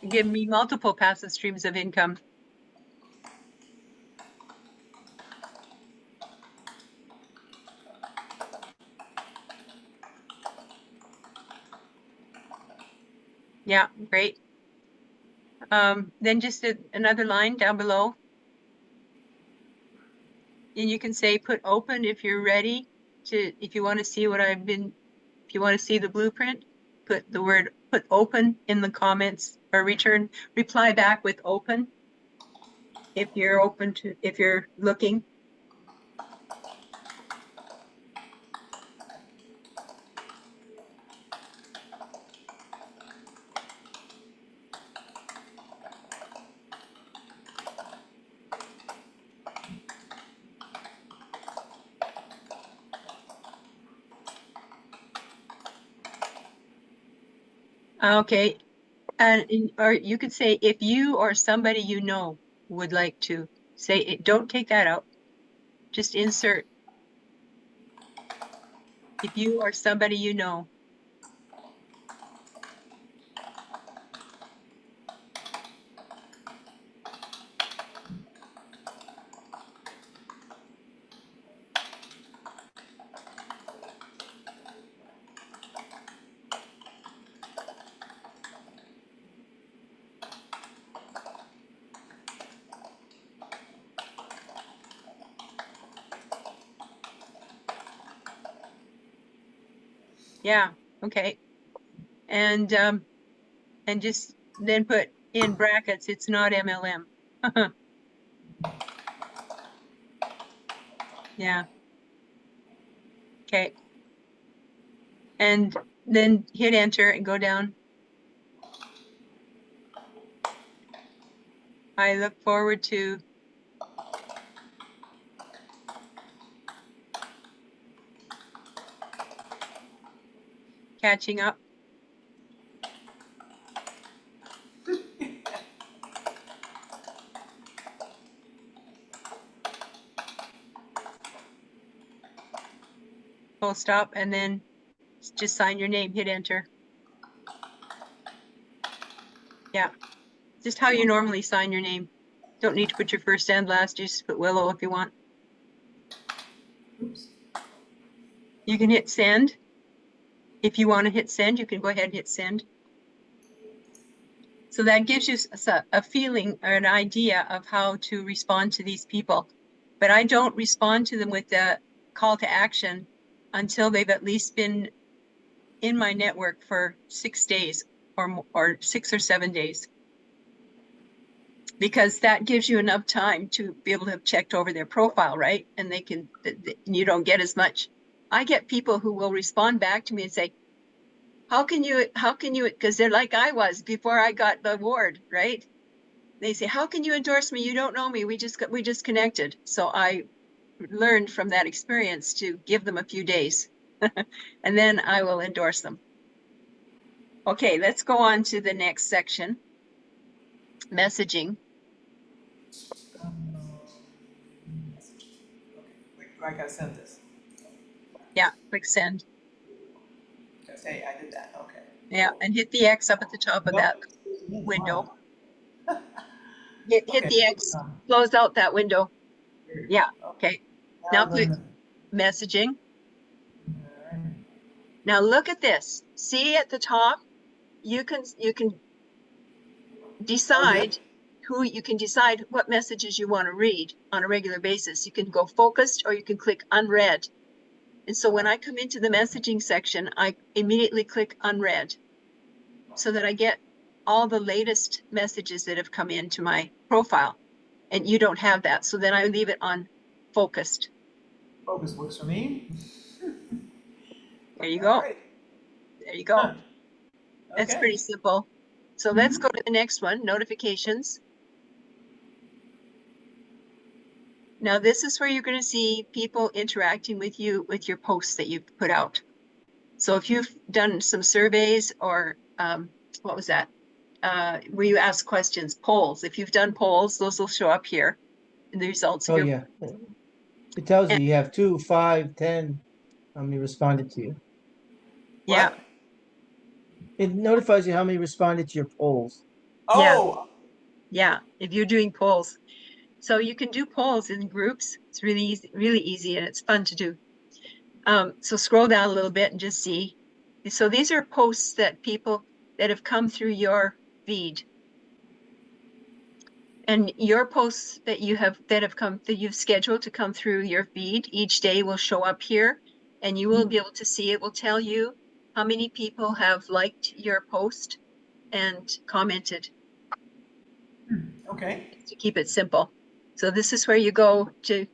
Give me multiple passive streams of income. Yeah, great. Then just another line down below. And you can say put open if you're ready if you want to see if you want to see the blueprint, put open in the comments or reply back with open if you're looking. Okay. Or you could say if you or somebody you know would like to say it, don't take that out. Just insert if you or somebody you know. Yeah, okay. And just then put in brackets, it's not MLM. Yeah. Okay. And then hit enter and go down. I look forward to catching up. Full stop, and then just sign your name, hit enter. Yeah, just how you normally sign your name. Don't need to put your first and last, just put Willow if you want.
Oops.
You can hit send. If you want to hit send, you can go ahead and hit send. So that gives you a feeling or an idea of how to respond to these people. But I don't respond to them with the call to action until they've at least been in my network for 6 days or 6 or 7 days. Because that gives you enough time to be able to have checked over their profile, right? And they can, you don't get as much. I get people who will respond back to me and say, how can you, because they're like I was before I got the award, right? They say, how can you endorse me? You don't know me. We just connected. So I learned from that experience to give them a few days and then I will endorse them. Okay, let's go on to the next section, messaging.
Okay, I gotta send this.
Yeah, click send.
Hey, I did that, okay.
Yeah, and hit the X up at the top of that window. Hit
Okay.
the X, close out that window. Yeah, okay. Now click
then
messaging.
all right.
Now look at this. See at the top, you can decide you can decide what messages you want to read on a regular basis. You can go focused or you can click unread. And so when I come into the messaging section, I immediately click unread so that I get all the latest messages that have come into my profile. And you don't have that. So then I leave it on focused.
Focus works for me.
There you
All
go.
right.
There you go.
Huh.
That's
Okay.
pretty simple. So let's go to the next one, notifications. Now this is where you're going to see people interacting with you with your posts that you've put out. So if you've done some surveys or what was that? Where you ask questions, polls. If you've done polls, those will show up here in the results of
Oh,
your.
yeah. It tells you you have 2, 5, 10, how many responded to you.
Yeah.
What?
It notifies you how many responded to your polls.
Oh,
Yeah. If you're doing polls. So you can do polls in groups. It's really easy, and it's fun to do. So scroll down a little bit and just see. So these are posts that people that have come through your feed. And your posts that you've scheduled to come through your feed each day will show up here, and you will be able to see, it will tell you how many people have liked your post and commented,
okay.
to keep it simple. So this is where you go to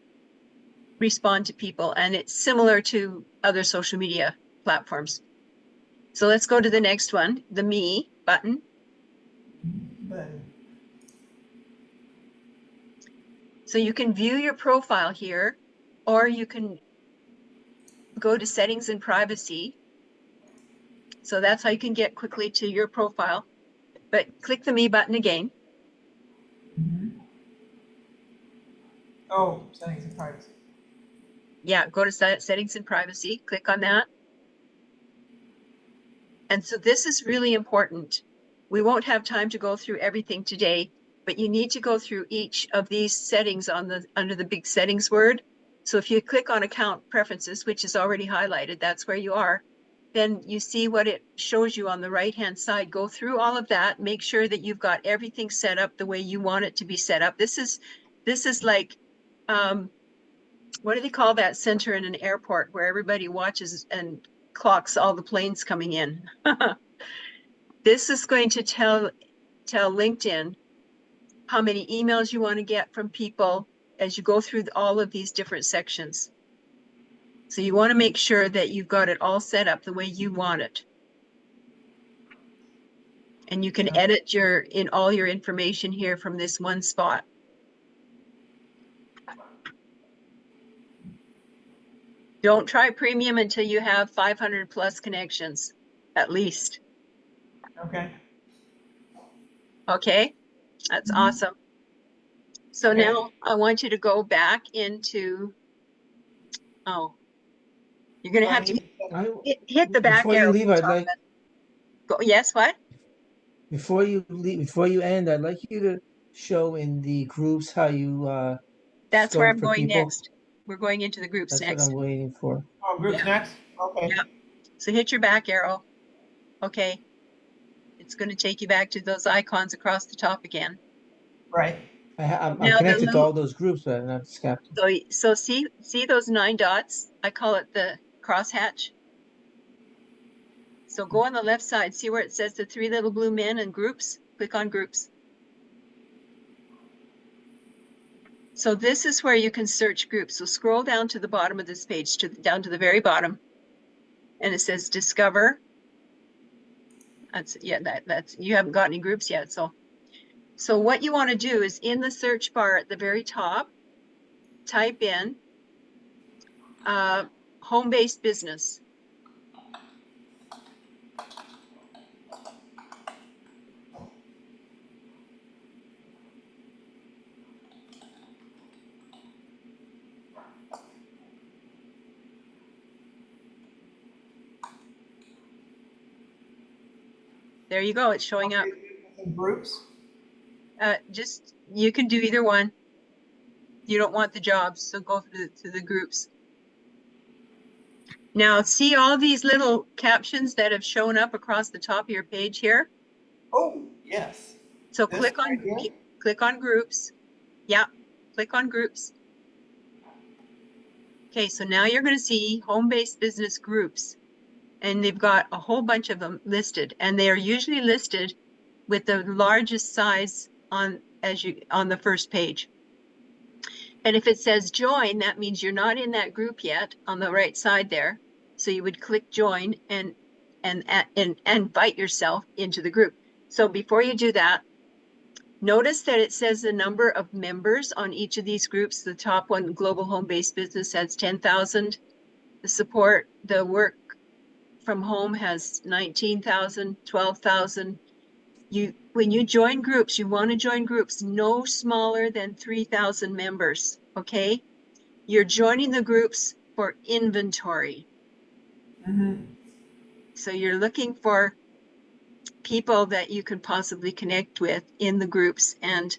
respond to people, and it's similar to other social media platforms. So let's go to the next one, the Me button.
But
So you can view your profile here, or you can go to settings and privacy. So that's how you can get quickly to your profile. But click the Me button again.
Oh, settings and privacy.
Yeah, go to settings and privacy, click on that. And so this is really important. We won't have time to go through everything today, but you need to go through each of these settings under the big settings word. So if you click on account preferences, which is already highlighted, that's where you are, then you see what it shows you on the right-hand side. Go through all of that, make sure that you've got everything set up the way you want it to be set up. This is like, what do they call that center in an airport where everybody watches and clocks all the planes coming in? This is going to tell LinkedIn how many emails you want to get from people as you go through all of these different sections. So you want to make sure that you've got it all set up the way you want it. And you can edit all your information here from this one spot. Don't try premium until you have 500 plus connections, at least.
Okay.
Okay, that's awesome. So
Okay.
now I want you to go back into, oh, you're going to have to hit the back
Before you
arrow.
leave, I'd like,
Go, yes, what?
before you leave, before you end, I'd like you to show in the groups how you
That's where
sort
I'm
for
going
people.
next. We're going into the groups
That's what
next.
I'm waiting for.
Oh, groups
Yeah.
next? Okay.
Yeah. So hit your back arrow. Okay. It's going to take you back to those icons across the top again.
Right.
I'm
Now
connected to all those groups, but I'm not captain.
So see those 9 dots? I call it the crosshatch. So go on the left side, see where it says the 3 little blue men and groups? Click on groups. So this is where you can search groups. So scroll down to the bottom of this page, down to the very bottom. And it says discover. That's you haven't got any groups yet. So what you want to do is in the search bar at the very top, type in home-based business. There you go. It's showing up.
In groups?
Just, you can do either one. You don't want the jobs, so go to the groups. Now, see all these little captions that have shown up across the top of your page here?
Oh, yes.
So
This
click
right here?
click on groups. Yeah, click on groups. Okay, so now you're going to see home-based business groups. And they've got a whole bunch of them listed, and they are usually listed with the largest size on the first page. And if it says join, that means you're not in that group yet on the right side there. So you would click join and invite yourself into the group. So before you do that, notice that it says the number of members on each of these groups. The top one, Global Home-Based Business, has 10,000. The work from home has 19,000, 12,000. When you join groups, you want to join groups no smaller than 3,000 members, okay? You're joining the groups for inventory. So you're looking for people that you can possibly connect with in the groups and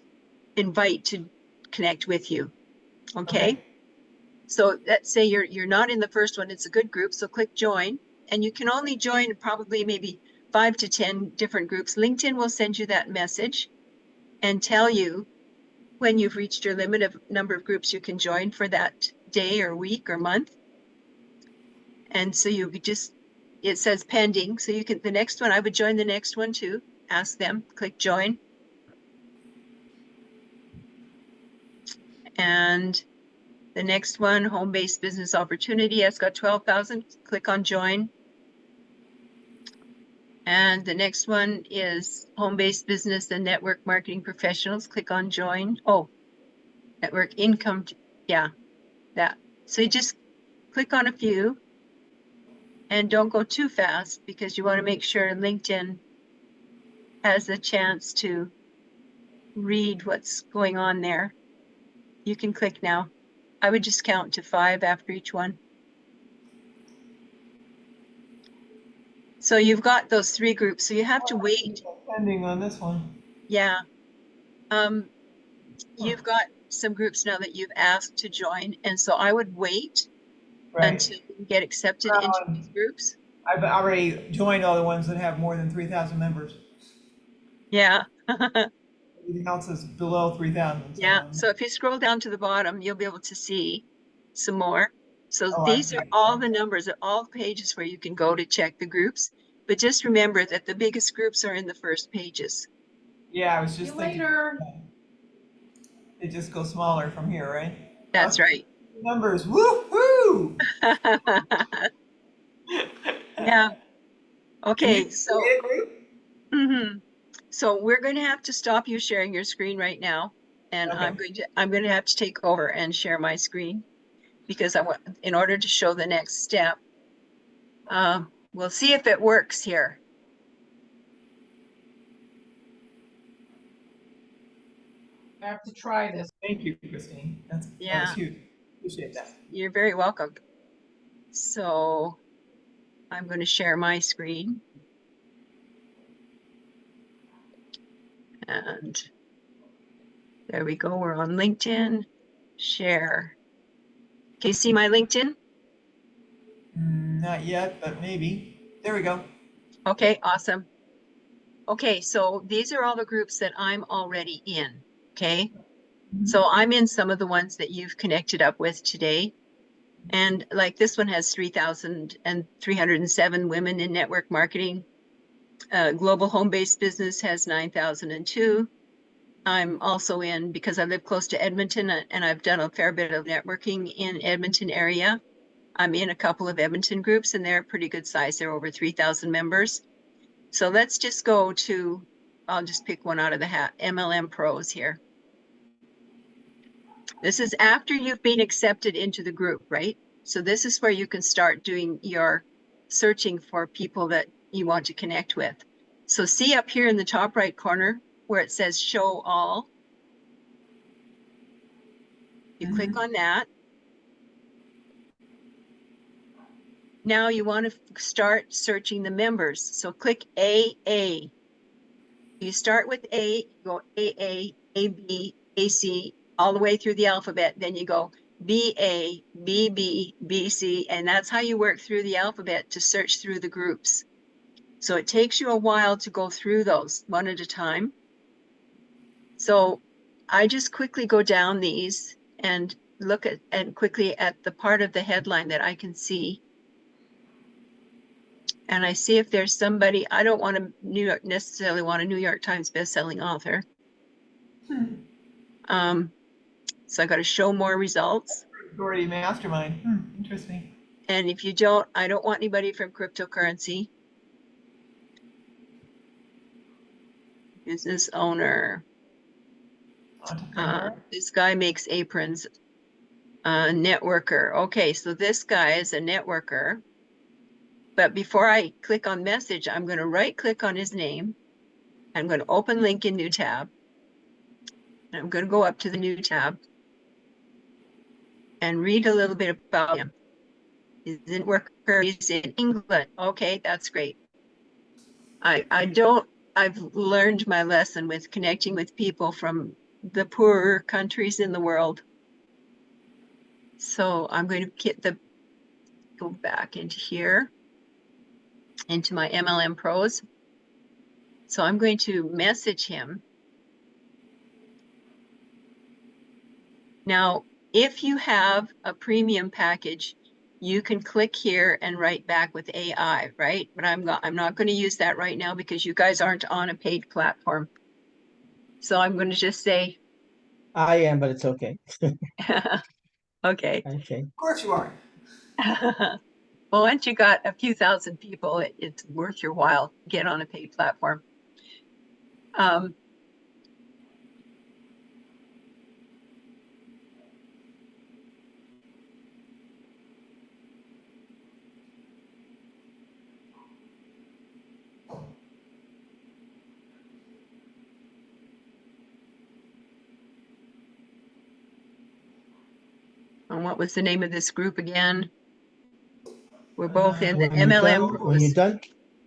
invite to connect with you, okay? So let's say you're not in the first one, it's a good group, so click join. And you can only join probably maybe 5 to 10 different groups. LinkedIn will send you that message and tell you when you've reached your limit of number of groups you can join for that day or week or month. And so it says pending. So the next one, I would join the next one too. Ask them, click join. And the next one, home-based business opportunity, has got 12,000. Click on join. And the next one is home-based business and network marketing professionals. Click on join. Oh, network income. Yeah, that. So you just click on a few. And don't go too fast because you want to make sure LinkedIn has a chance to read what's going on there. You can click now. I would just count to 5 after each one. So you've got those 3 groups, so you have to wait.
Pending on this one.
Yeah. You've got some groups now that you've asked to join, and so I would wait
Right.
until you get accepted into these groups.
I've already joined all the ones that have more than 3,000 members.
Yeah.
Everything else is below 3,000.
Yeah. So if you scroll down to the bottom, you'll be able to see some more. So
Oh, I
these
see.
are all the numbers, all pages where you can go to check the groups. But just remember that the biggest groups are in the first pages.
Yeah, I was just
See you
thinking.
later.
They just go smaller from here, right?
That's right.
Numbers, woohoo!
Yeah. Okay.
You
So,
create a group?
mhm. So we're going to have to stop you sharing your screen right now, and
Okay.
I'm going to have to take over and share my screen because I want, in order to show the next step. We'll see if it works here.
I have to try this.
Thank you, Christine. That
Yeah.
was huge. Appreciate that.
You're very welcome. So I'm going to share my screen. And there we go. We're on LinkedIn. Share. Can you see my LinkedIn?
Not yet, but maybe. There we go.
Okay, awesome. Okay, so these are all the groups that I'm already in. Okay. So I'm in some of the ones that you've connected up with today. And like this one has 3,307 women in network marketing. Global home-based business has 9,002. I'm also in, because I live close to Edmonton and I've done a fair bit of networking in Edmonton area. I'm in a couple of Edmonton groups and they're pretty good size. They're over 3,000 members. So let's just go to, I'll just pick one out of the hat, MLM Pros here. This is after you've been accepted into the group, right? So this is where you can start doing your searching for people that you want to connect with. So see up here in the top right corner where it says show all. You click on that. Now you want to start searching the members. So click AA. You start with A, go AA, AB, AC, all the way through the alphabet. Then you go BA, BB, BC, and that's how you work through the alphabet to search through the groups. So it takes you a while to go through those one at a time. So I just quickly go down these and look at and quickly at the part of the headline that I can see. And I see if there's somebody, I don't want to necessarily want a New York Times bestselling author. So I got to show more results.
Authority mastermind. Interesting.
And if you don't, I don't want anybody from cryptocurrency. Business owner.
Entrepreneur.
This guy makes aprons. Networker. Okay, so this guy is a networker. But before I click on message, I'm going to right click on his name. I'm going to open link in new tab. And I'm going to go up to the new tab and read a little bit about him. He's a networker. He's in England. Okay, that's great. I've learned my lesson with connecting with people from the poorer countries in the world. So I'm going to go back into here, into my MLM Pros. So I'm going to message him. Now, if you have a premium package, you can click here and write back with AI, right? But I'm not going to use that right now because you guys aren't on a paid platform. So I'm going to just say,
I am, but it's okay.
okay.
Okay.
Of course you are.
Well, once you got a few thousand people, it's worth your while to get on a paid platform. And what was the name of this group again? We're both in the
When you're
MLM
done, when you're
pros.
done,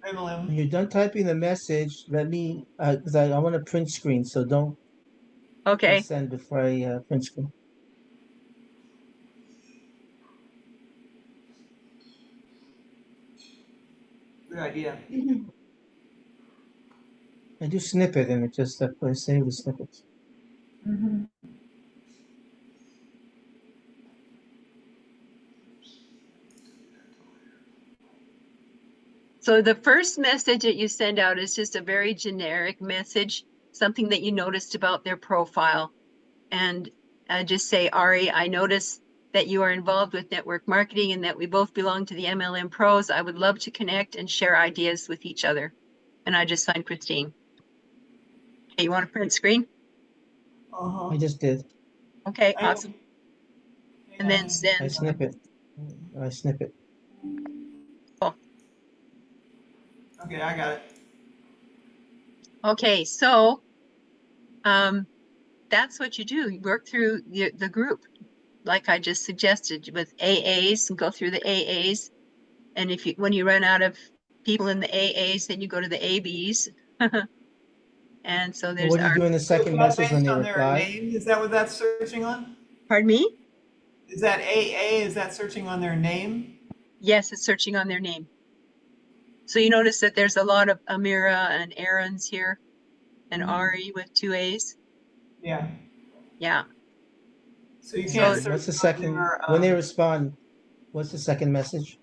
when
MLM.
you're done typing the message, let me, because I want to print screen, so don't
Okay.
send before I print screen.
Good idea.
I do snippet and it just I save the snippets.
So the first message that you send out is just a very generic message, something that you noticed about their profile. And just say, Ari, I noticed that you are involved with network marketing and that we both belong to the MLM pros. I would love to connect and share ideas with each other. And I just signed Christine. Okay, you want to print screen?
I just did.
Okay,
Hang on.
awesome. And then
I
send.
snippet. I snippet.
Cool.
Okay, I got it.
Okay, so that's what you do. You work through the group, like I just suggested, with AAs, and go through the AAs. And if you, when you run out of people in the AAs, then you go to the ABs. And so there's
What do you
our,
do in the
So is
second
that
message when
based
they
on their
reply?
name? Is that what that's searching on?
pardon me?
Is that AA? Is that searching on their name?
Yes, it's searching on their name. So you notice that there's a lot of Amira and Aaron's here and Ari with 2 A's.
Yeah.
Yeah.
So you
So-
can't
What's
search
the
on
second,
their,
when they respond, what's the second message?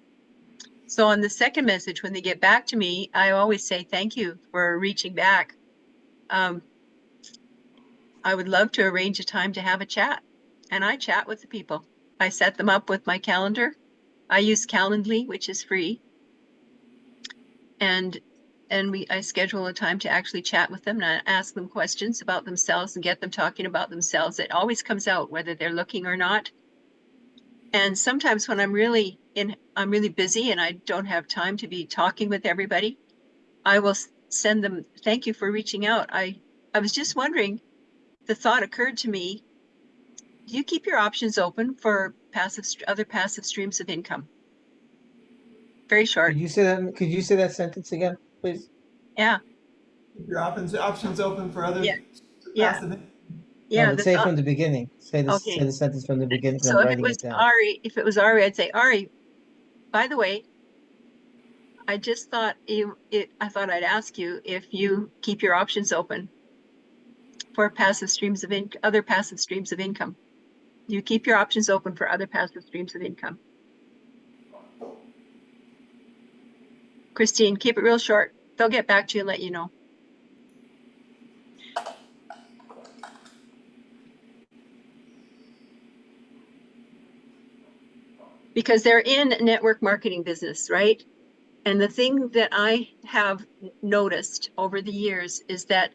So on the second message, when they get back to me, I always say, thank you for reaching back. I would love to arrange a time to have a chat. And I chat with the people. I set them up with my calendar. I use Calendly, which is free. And I schedule a time to actually chat with them and I ask them questions about themselves and get them talking about themselves. It always comes out whether they're looking or not. And sometimes when I'm really busy and I don't have time to be talking with everybody, I will send them, thank you for reaching out. I was just wondering, the thought occurred to me, do you keep your options open for other passive streams of income? Very short.
Could you say that? Could you say that sentence again, please?
Yeah.
your options open for other
Yeah. Yeah.
passive.
No,
Yeah.
but say it from the beginning. Say this.
Okay.
Say the sentence from the beginning. 'Cause I'm
So
writing it down.
if it was Ari, I'd say, Ari, by the way, I just thought I thought I'd ask you if you keep your options open for passive streams of other passive streams of income. You keep your options open for other passive streams of income. Christine, keep it real short. They'll get back to you and let you know. Because they're in network marketing business, right? And the thing that I have noticed over the years is that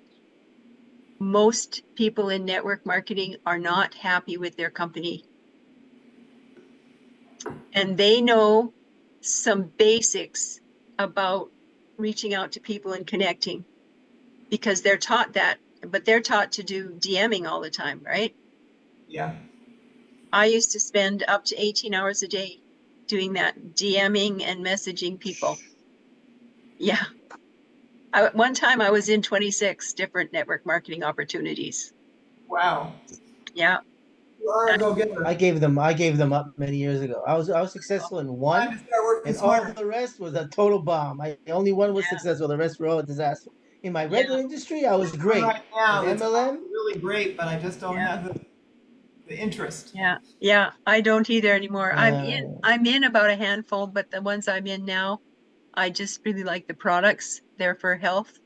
most people in network marketing are not happy with their company. And they know some basics about reaching out to people and connecting because they're taught that, but they're taught to do DMing all the time, right?
Yeah.
I used to spend up to 18 hours a day doing that, DMing and messaging people. Yeah. One time I was in 26 different network marketing opportunities.
Wow.
Yeah.
You are a go-getter.
I gave them up many years ago. I was successful in
Time
one,
to start working
and all
smarter.
the rest was a total bomb. Only one was
Yeah.
successful. The rest were all a disaster. In my
Yeah.
regular industry, I was
One
great.
right now
In
that's
MLM,
really great, but I just don't
Yeah.
have the interest.
Yeah. Yeah. I don't either anymore.
uh,
I'm in about a handful, but the ones I'm in now, I just really like the products. They're for health.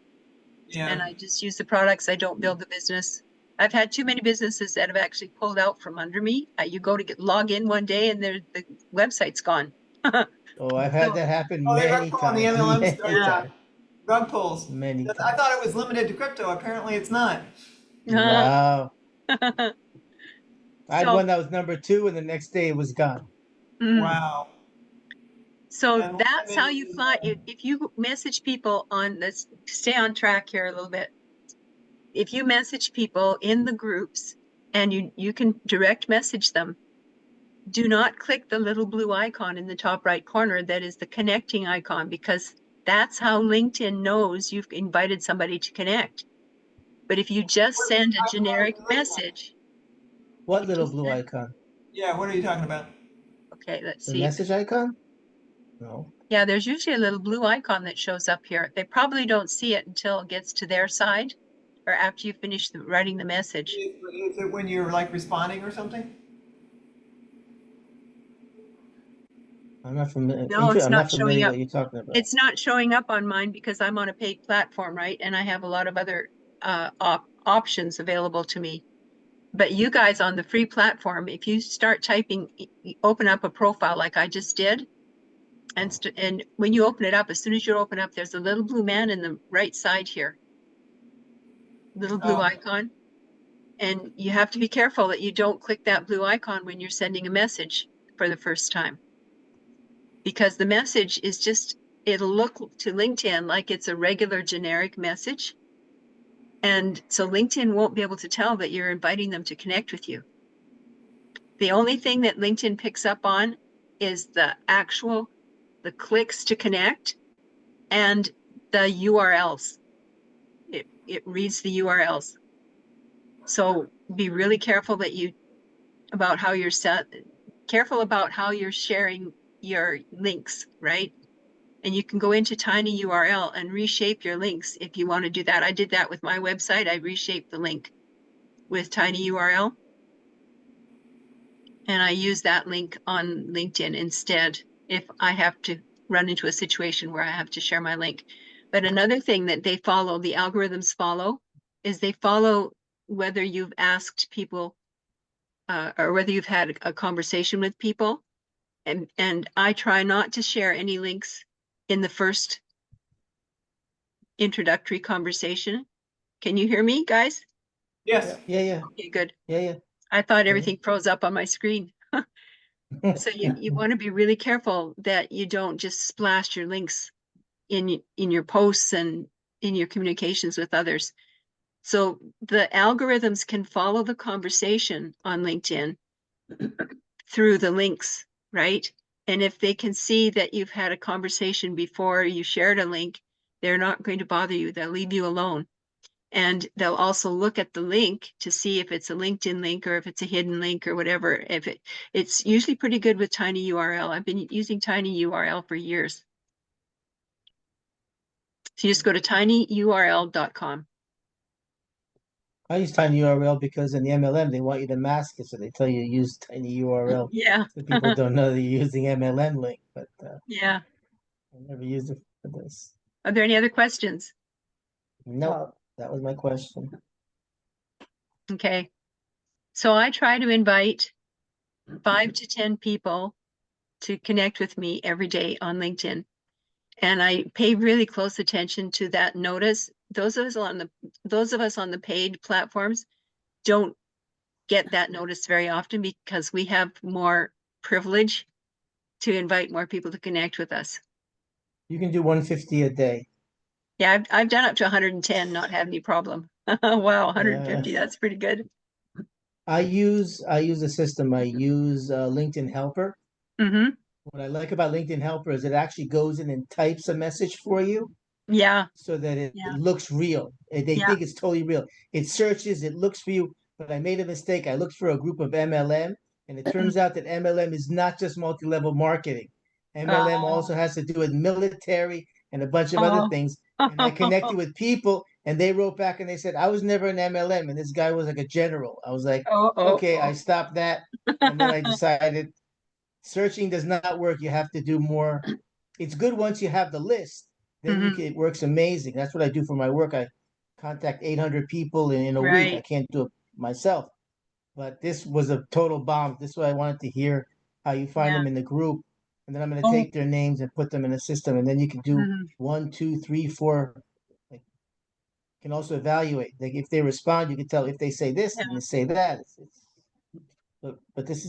And
Yeah.
I just use the products. I don't build the business. I've had too many businesses that have actually pulled out from under me. You go to log in one day and the website's gone.
oh, I've had
So-
that happen
Oh, they
many
rug pull on the
times,
MLM
many
stuff. Yeah.
times,
Rug pulls.
many
I
times.
thought it was limited to crypto. Apparently it's not.
Wow. I had
So,
one that was number 2, and the next day it was gone.
Wow.
so
And
that's how you fly.
uh,
If you message people on let's stay on track here a little bit. If you message people in the groups and you can direct message them, do not click the little blue icon in the top right corner that is the connecting icon, because that's how LinkedIn knows you've invited somebody to connect. But if you just send a generic message,
What
if you
little blue
send-
icon?
Yeah, what are you talking about?
okay, let's
The
see.
message icon? No.
Yeah, there's usually a little blue icon that shows up here. They probably don't see it until it gets to their side or after you finish writing the message.
Is it when you're like responding or something?
I'm not familiar.
No, it's
I'm
not
not
showing
familiar
up.
what you're talking about.
It's not showing up on mine because I'm on a paid platform, right? And I have a lot of other options available to me. But you guys on the free platform, if you start typing, open up a profile like I just did, and when you open it up, as soon as you open up, there's a little blue man in the right side here, little blue
Oh.
icon. And you have to be careful that you don't click that blue icon when you're sending a message for the first time. Because the message is just, it'll look to LinkedIn like it's a regular generic message. And so LinkedIn won't be able to tell that you're inviting them to connect with you. The only thing that LinkedIn picks up on is the clicks to connect and the URLs. It reads the URLs. So be really careful about how you're careful about how you're sharing your links, right? And you can go into tinyURL and reshape your links if you want to do that. I did that with my website. I reshaped the link with tinyURL. And I use that link on LinkedIn instead if I have to run into a situation where I have to share my link. But another thing that the algorithms follow, is they follow whether you've asked people or whether you've had a conversation with people. And I try not to share any links in the first introductory conversation. Can you hear me, guys?
Yes.
Yeah.
Okay, good.
Yeah.
I thought everything froze up on my screen. So you want to be really careful that you don't just splash your links in your posts and in your communications with others. So the algorithms can follow the conversation on LinkedIn through the links, right? And if they can see that you've had a conversation before you shared a link, they're not going to bother you. They'll leave you alone. And they'll also look at the link to see if it's a LinkedIn link or if it's a hidden link or whatever. It's usually pretty good with tinyURL. I've been using tinyURL for years. So you just go to tinyurl.com.
I use tinyURL because in the MLM they want you to mask it, so they tell you to use tinyURL.
Yeah.
So people don't know that you're using MLM link, but
Yeah.
I never used it for this.
Are there any other questions?
Nope, that was my question.
Okay. So I try to invite 5 to 10 people to connect with me every day on LinkedIn. And I pay really close attention to that notice. Those of us on the paid platforms don't get that notice very often because we have more privilege to invite more people to connect with us.
You can do 150 a day.
Yeah, I've done up to 110, not had any problem. Wow, 150,
Yeah.
that's pretty good.
I use a system. I use LinkedIn Helper.
Mm-hmm.
What I like about LinkedIn Helper is it actually goes in and types a message for you
Yeah,
so that it
yeah,
looks real. They
yeah.
think it's totally real. It searches, it looks for you. But I made a mistake. I looked for a group of MLM, and it turns out that MLM is not just multi-level marketing. MLM
Oh,
also has to do with military and a bunch of other
oh.
things. And I connected with people, and they wrote back and they said, I was never an MLM, and this guy was like a general. I was like, okay, I stopped that. And then I decided searching does not work. You have to do more. It's good once you have the list. Then
Mhm.
it works amazing. That's what I do for my work. I contact 800 people in a week. I
Right.
can't do it myself. But this was a total bomb. This is what I wanted to hear, how you find
Yeah.
them in the group. And then I'm going to
Oh,
take their names and put them in a system. And then you can do
mhm.
1, 2, 3, 4. Like, you can also evaluate. Like if they respond, you can tell if they say this and
Yeah.
they say that. But this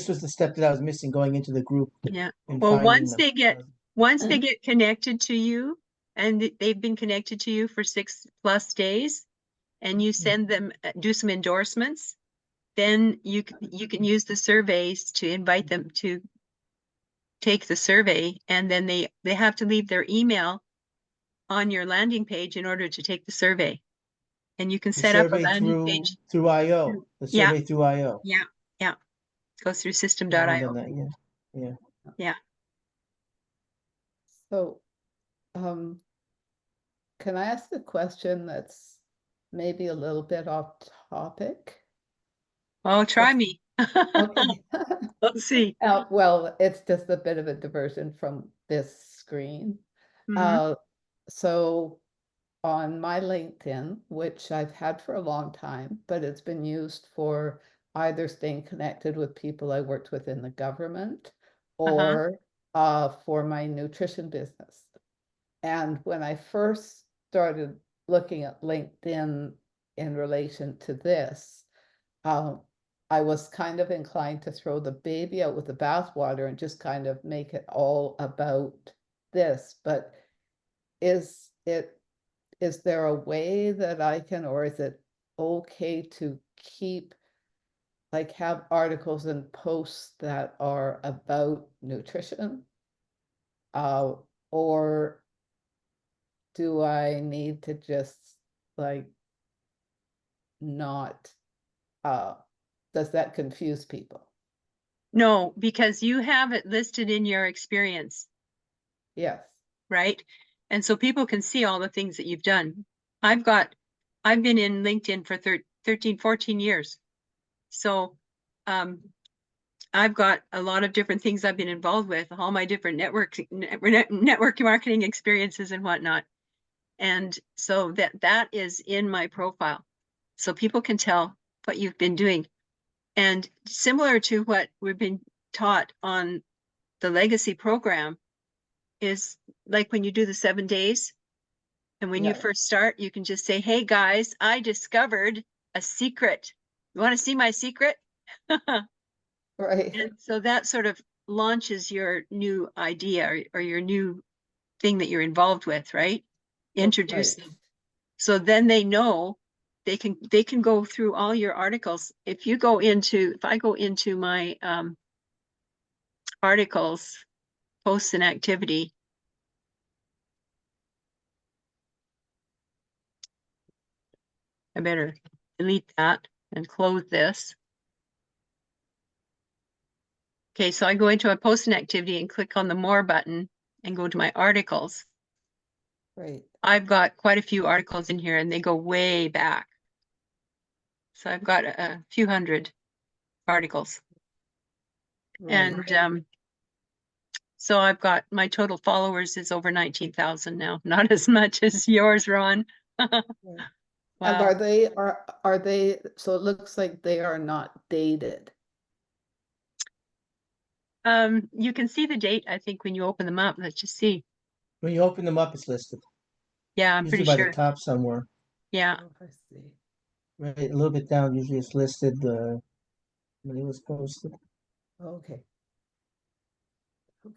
was the step that I was missing going into the group
Yeah.
and
Well,
finding them.
once they get connected to you and they've been connected to you for 6+ days and you send them, do some endorsements, then you can use the surveys to invite them to take the survey, and then they have to leave their email on your landing page in order to take the survey. And you can
The
set up a
survey
landing
through
page.
IO. The
Yeah,
survey through IO.
yeah, yeah. Goes through
I haven't
system.io.
done that yet. Yeah.
Yeah.
So, can I ask a question that's maybe a little bit off topic?
Oh, try
Just-
me.
Okay.
Let's see.
Well, it's just a bit of a diversion from this screen.
Mhm.
So on my LinkedIn, which I've had for a long time, but it's been used for either staying connected with people I worked with in the government or for my nutrition business. And when I first started looking at LinkedIn in relation to this, um, I was kind of inclined to throw the baby out with the bathwater and just kind of make it all about this. But is there a way that I can, or is it okay to keep, like, have articles and posts that are about nutrition? Or do I need to just like not, uh, does that confuse people?
No, because you have it listed in your experience,
Yes,
right? And so people can see all the things that you've done. I've been in LinkedIn for 13, 14 years. So, I've got a lot of different things I've been involved with, all my different network marketing experiences and whatnot. And so that is in my profile. So people can tell what you've been doing. And similar to what we've been taught on the legacy program is like when you do the 7 days, and when you
Yeah.
first start, you can just say, hey guys, I discovered a secret. You want to see my secret?
right.
And so that sort of launches your new idea or your new thing that you're involved with, right? Introduce
Right.
them. So then they know they can go through all your articles. If I go into my articles, posts and activity, I better delete that and close this. Okay, so I go into a post and activity and click on the more button and go to my articles.
Right.
I've got quite a few articles in here and they go way back. So I've got a few hundred articles.
Right.
And so I've got my total followers is over 19,000 now. Not as much as yours, Ron.
Right. And
Wow.
are they, so it looks like they are not dated.
You can see the date, I think, when you open them up. Let's just see.
When you open them up, it's listed.
Yeah, I'm
Usually
pretty
by the
sure.
top somewhere.
Yeah.
Oh, I see.
Right, a little bit down, usually it's listed when it was posted.
Okay.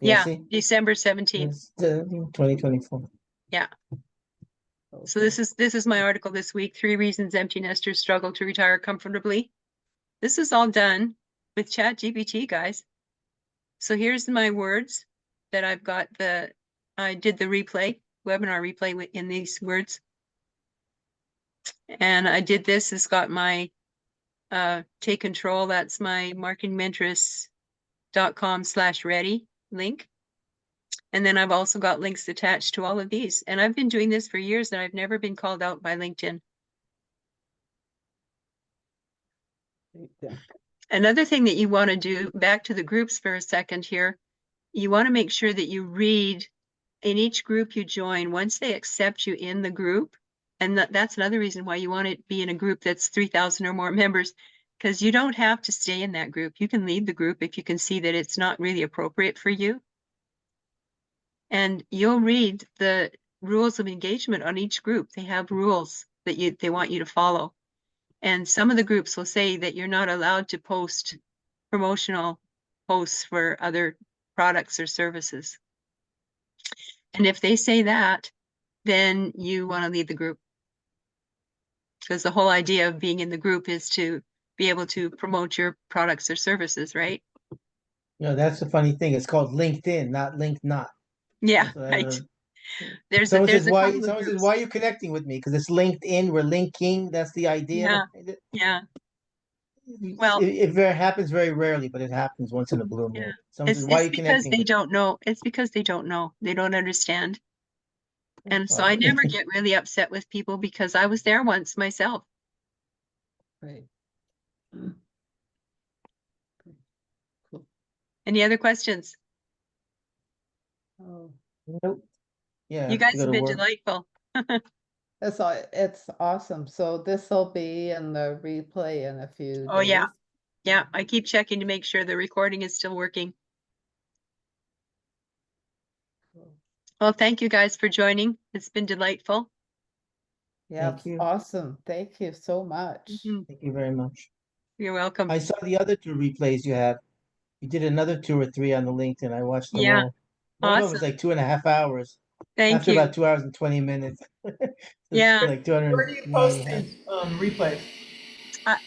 Yeah,
Yeah,
see?
December 17th.
It's 2024.
Yeah. So
Okay.
this is my article this week, 3 reasons empty nesters struggle to retire comfortably. This is all done with ChatGPT, guys. So here's my words that I've got I did the webinar replay in these words. And I did this, it's got my take control. That's my marketingmentress.com/ready link. And then I've also got links attached to all of these. And I've been doing this for years and I've never been called out by LinkedIn.
Yeah.
Another thing that you want to do, back to the groups for a second here, you want to make sure that you read in each group you join, once they accept you in the group, and that's another reason why you want to be in a group that's 3,000 or more members, because you don't have to stay in that group. You can leave the group if you can see that it's not really appropriate for you. And you'll read the rules of engagement on each group. They have rules that they want you to follow. And some of the groups will say that you're not allowed to post promotional posts for other products or services. And if they say that, then you want to leave the group. Because the whole idea of being in the group is to be able to promote your products or services, right?
That's the funny thing. It's called LinkedIn, not LinkedIn.
Yeah,
So I
right.
don't-
There's
Someone says,
a
why,
couple of
someone says,
groups.
why are you connecting with me? Because it's LinkedIn, we're linking. That's the idea
Yeah.
behind it.
Yeah. Well,
It happens very rarely, but it happens once in a blue moon.
yeah.
Someone says, why are
It's
you
because
connecting
they
with me?
don't know. It's because they don't know. They don't understand. And so I
Oh.
never get really upset with people because I was there once myself.
Right. Cool.
Any other questions?
Oh,
Nope. Yeah,
You guys
go
have
to
been
work.
delightful.
it's awesome. So this will be in the replay in a few
Oh, yeah.
days.
Yeah, I keep checking to make sure the recording is still working.
Cool.
Well, thank you guys for joining. It's been delightful.
Yeah,
Thank you.
awesome. Thank you so much.
Mhm.
Thank you very much.
You're welcome.
I saw the other 2 replays you have. You did another 2 or 3 on the LinkedIn. I watched them
Yeah,
all. One of them was
awesome.
like 2.5 hours.
Thank
After
you.
about 2 hours and 20 minutes. It's
Yeah.
like 200.
Where do you post these replays?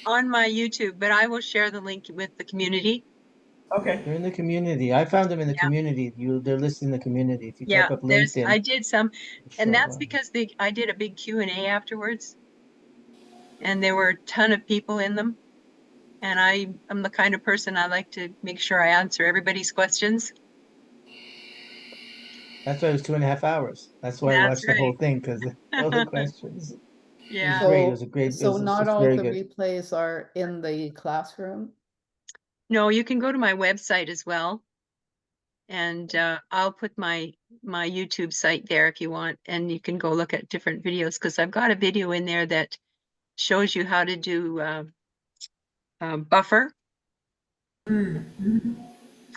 On my YouTube, but I will share the link with the community.
Okay.
They're in the community. I found them in the
Yeah.
community. They're listed in the community. If you
Yeah,
type up LinkedIn,
I did some,
it'll
and
show
that's
up.
because I did a big Q&A afterwards. And there were a ton of people in them. And I'm the kind of person I like to make sure I answer everybody's questions.
That's why it was 2.5 hours. That's why I
That's
watched the whole
right.
thing because all the questions. It was
Yeah.
great. It was
So,
a great.
so not
It's
all
very
the
good.
replays are in the classroom?
No, you can go to my website as well. And I'll put my YouTube site there if you want, and you can go look at different videos because I've got a video in there that shows you how to do Buffer,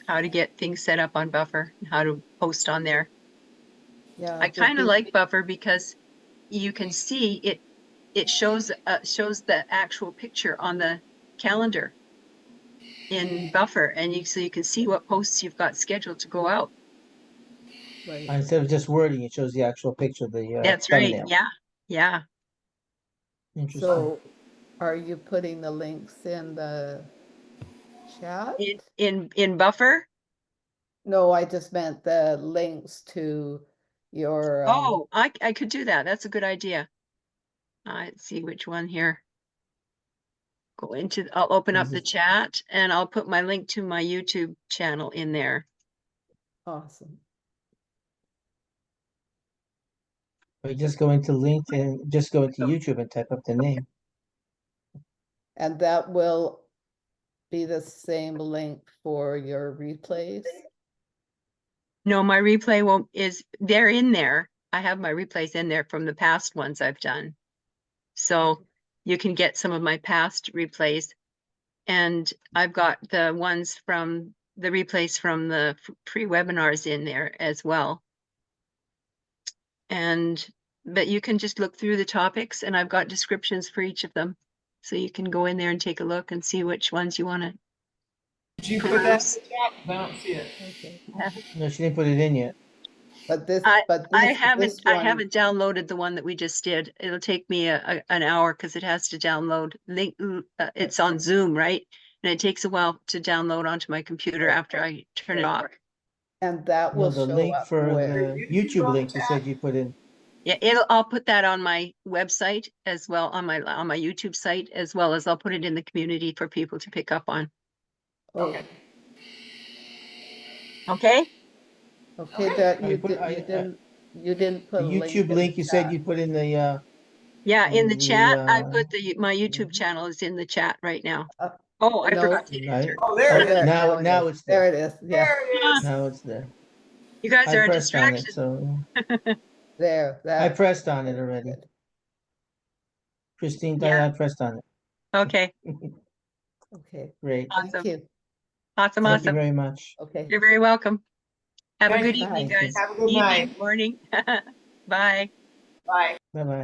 how to get things set up on Buffer, and how to post on there.
Yeah.
I kind of like Buffer because you can see it. It shows the actual picture on the calendar in Buffer, and so you can see what posts you've got scheduled to go out.
Right.
Instead of just wording, it shows the actual picture, the
That's right.
thumbnail.
Yeah. Yeah.
Interesting.
So are you putting the links in the chat?
In Buffer.
No, I just meant the links to your
Oh, I could do that. That's a good idea. Let's see which one here. I'll open up the chat and I'll put my link to my YouTube channel in there.
awesome.
Or you just go into LinkedIn, just go into YouTube and type up the name.
And that will be the same link for your replays?
No, my replay they're in there. I have my replays in there from the past ones I've done. So you can get some of my past replays. And I've got the ones from the replays from the pre-webinars in there as well. But you can just look through the topics and I've got descriptions for each of them. So you can go in there and take a look and see which ones you want to.
Did you put that in the chat? I don't see it.
Okay.
No, she didn't put it in yet.
But this,
I
this one,
haven't downloaded the one that we just did. It'll take me an hour because it has to download. It's on Zoom, right? And it takes a while to download onto my computer after I turn it off.
and that
No,
will
the
show
link
up
for
where?
the YouTube link you said you put in.
Yeah, I'll put that on my website as well, on my YouTube site, as well as I'll put it in the community for people to pick up on.
Okay.
Okay.
Okay, that you
put-
you didn't
The
put a link
YouTube
in
link
the
you said
chat.
you put in the
Yeah, in the chat, I
the,
put my YouTube channel is in the chat right now.
Uh,
Oh, I
no.
forgot to
right?
enter.
Oh, there
Oh,
it is.
there,
Now it's there.
There it is. Yeah,
There it is.
Now it's there.
You guys
I
are a
pressed on it,
distraction.
so
there.
I
That.
pressed on it already. Christine,
Yeah.
I pressed on it.
Okay.
Okay.
Great.
Awesome.
Thank you.
Awesome.
Thank you
Awesome.
very much.
Okay.
You're very welcome. Have a
Thank
good
you.
evening,
Bye.
guys.
Have a good
Evening,
night.
morning. Bye.
Bye.
Bye bye.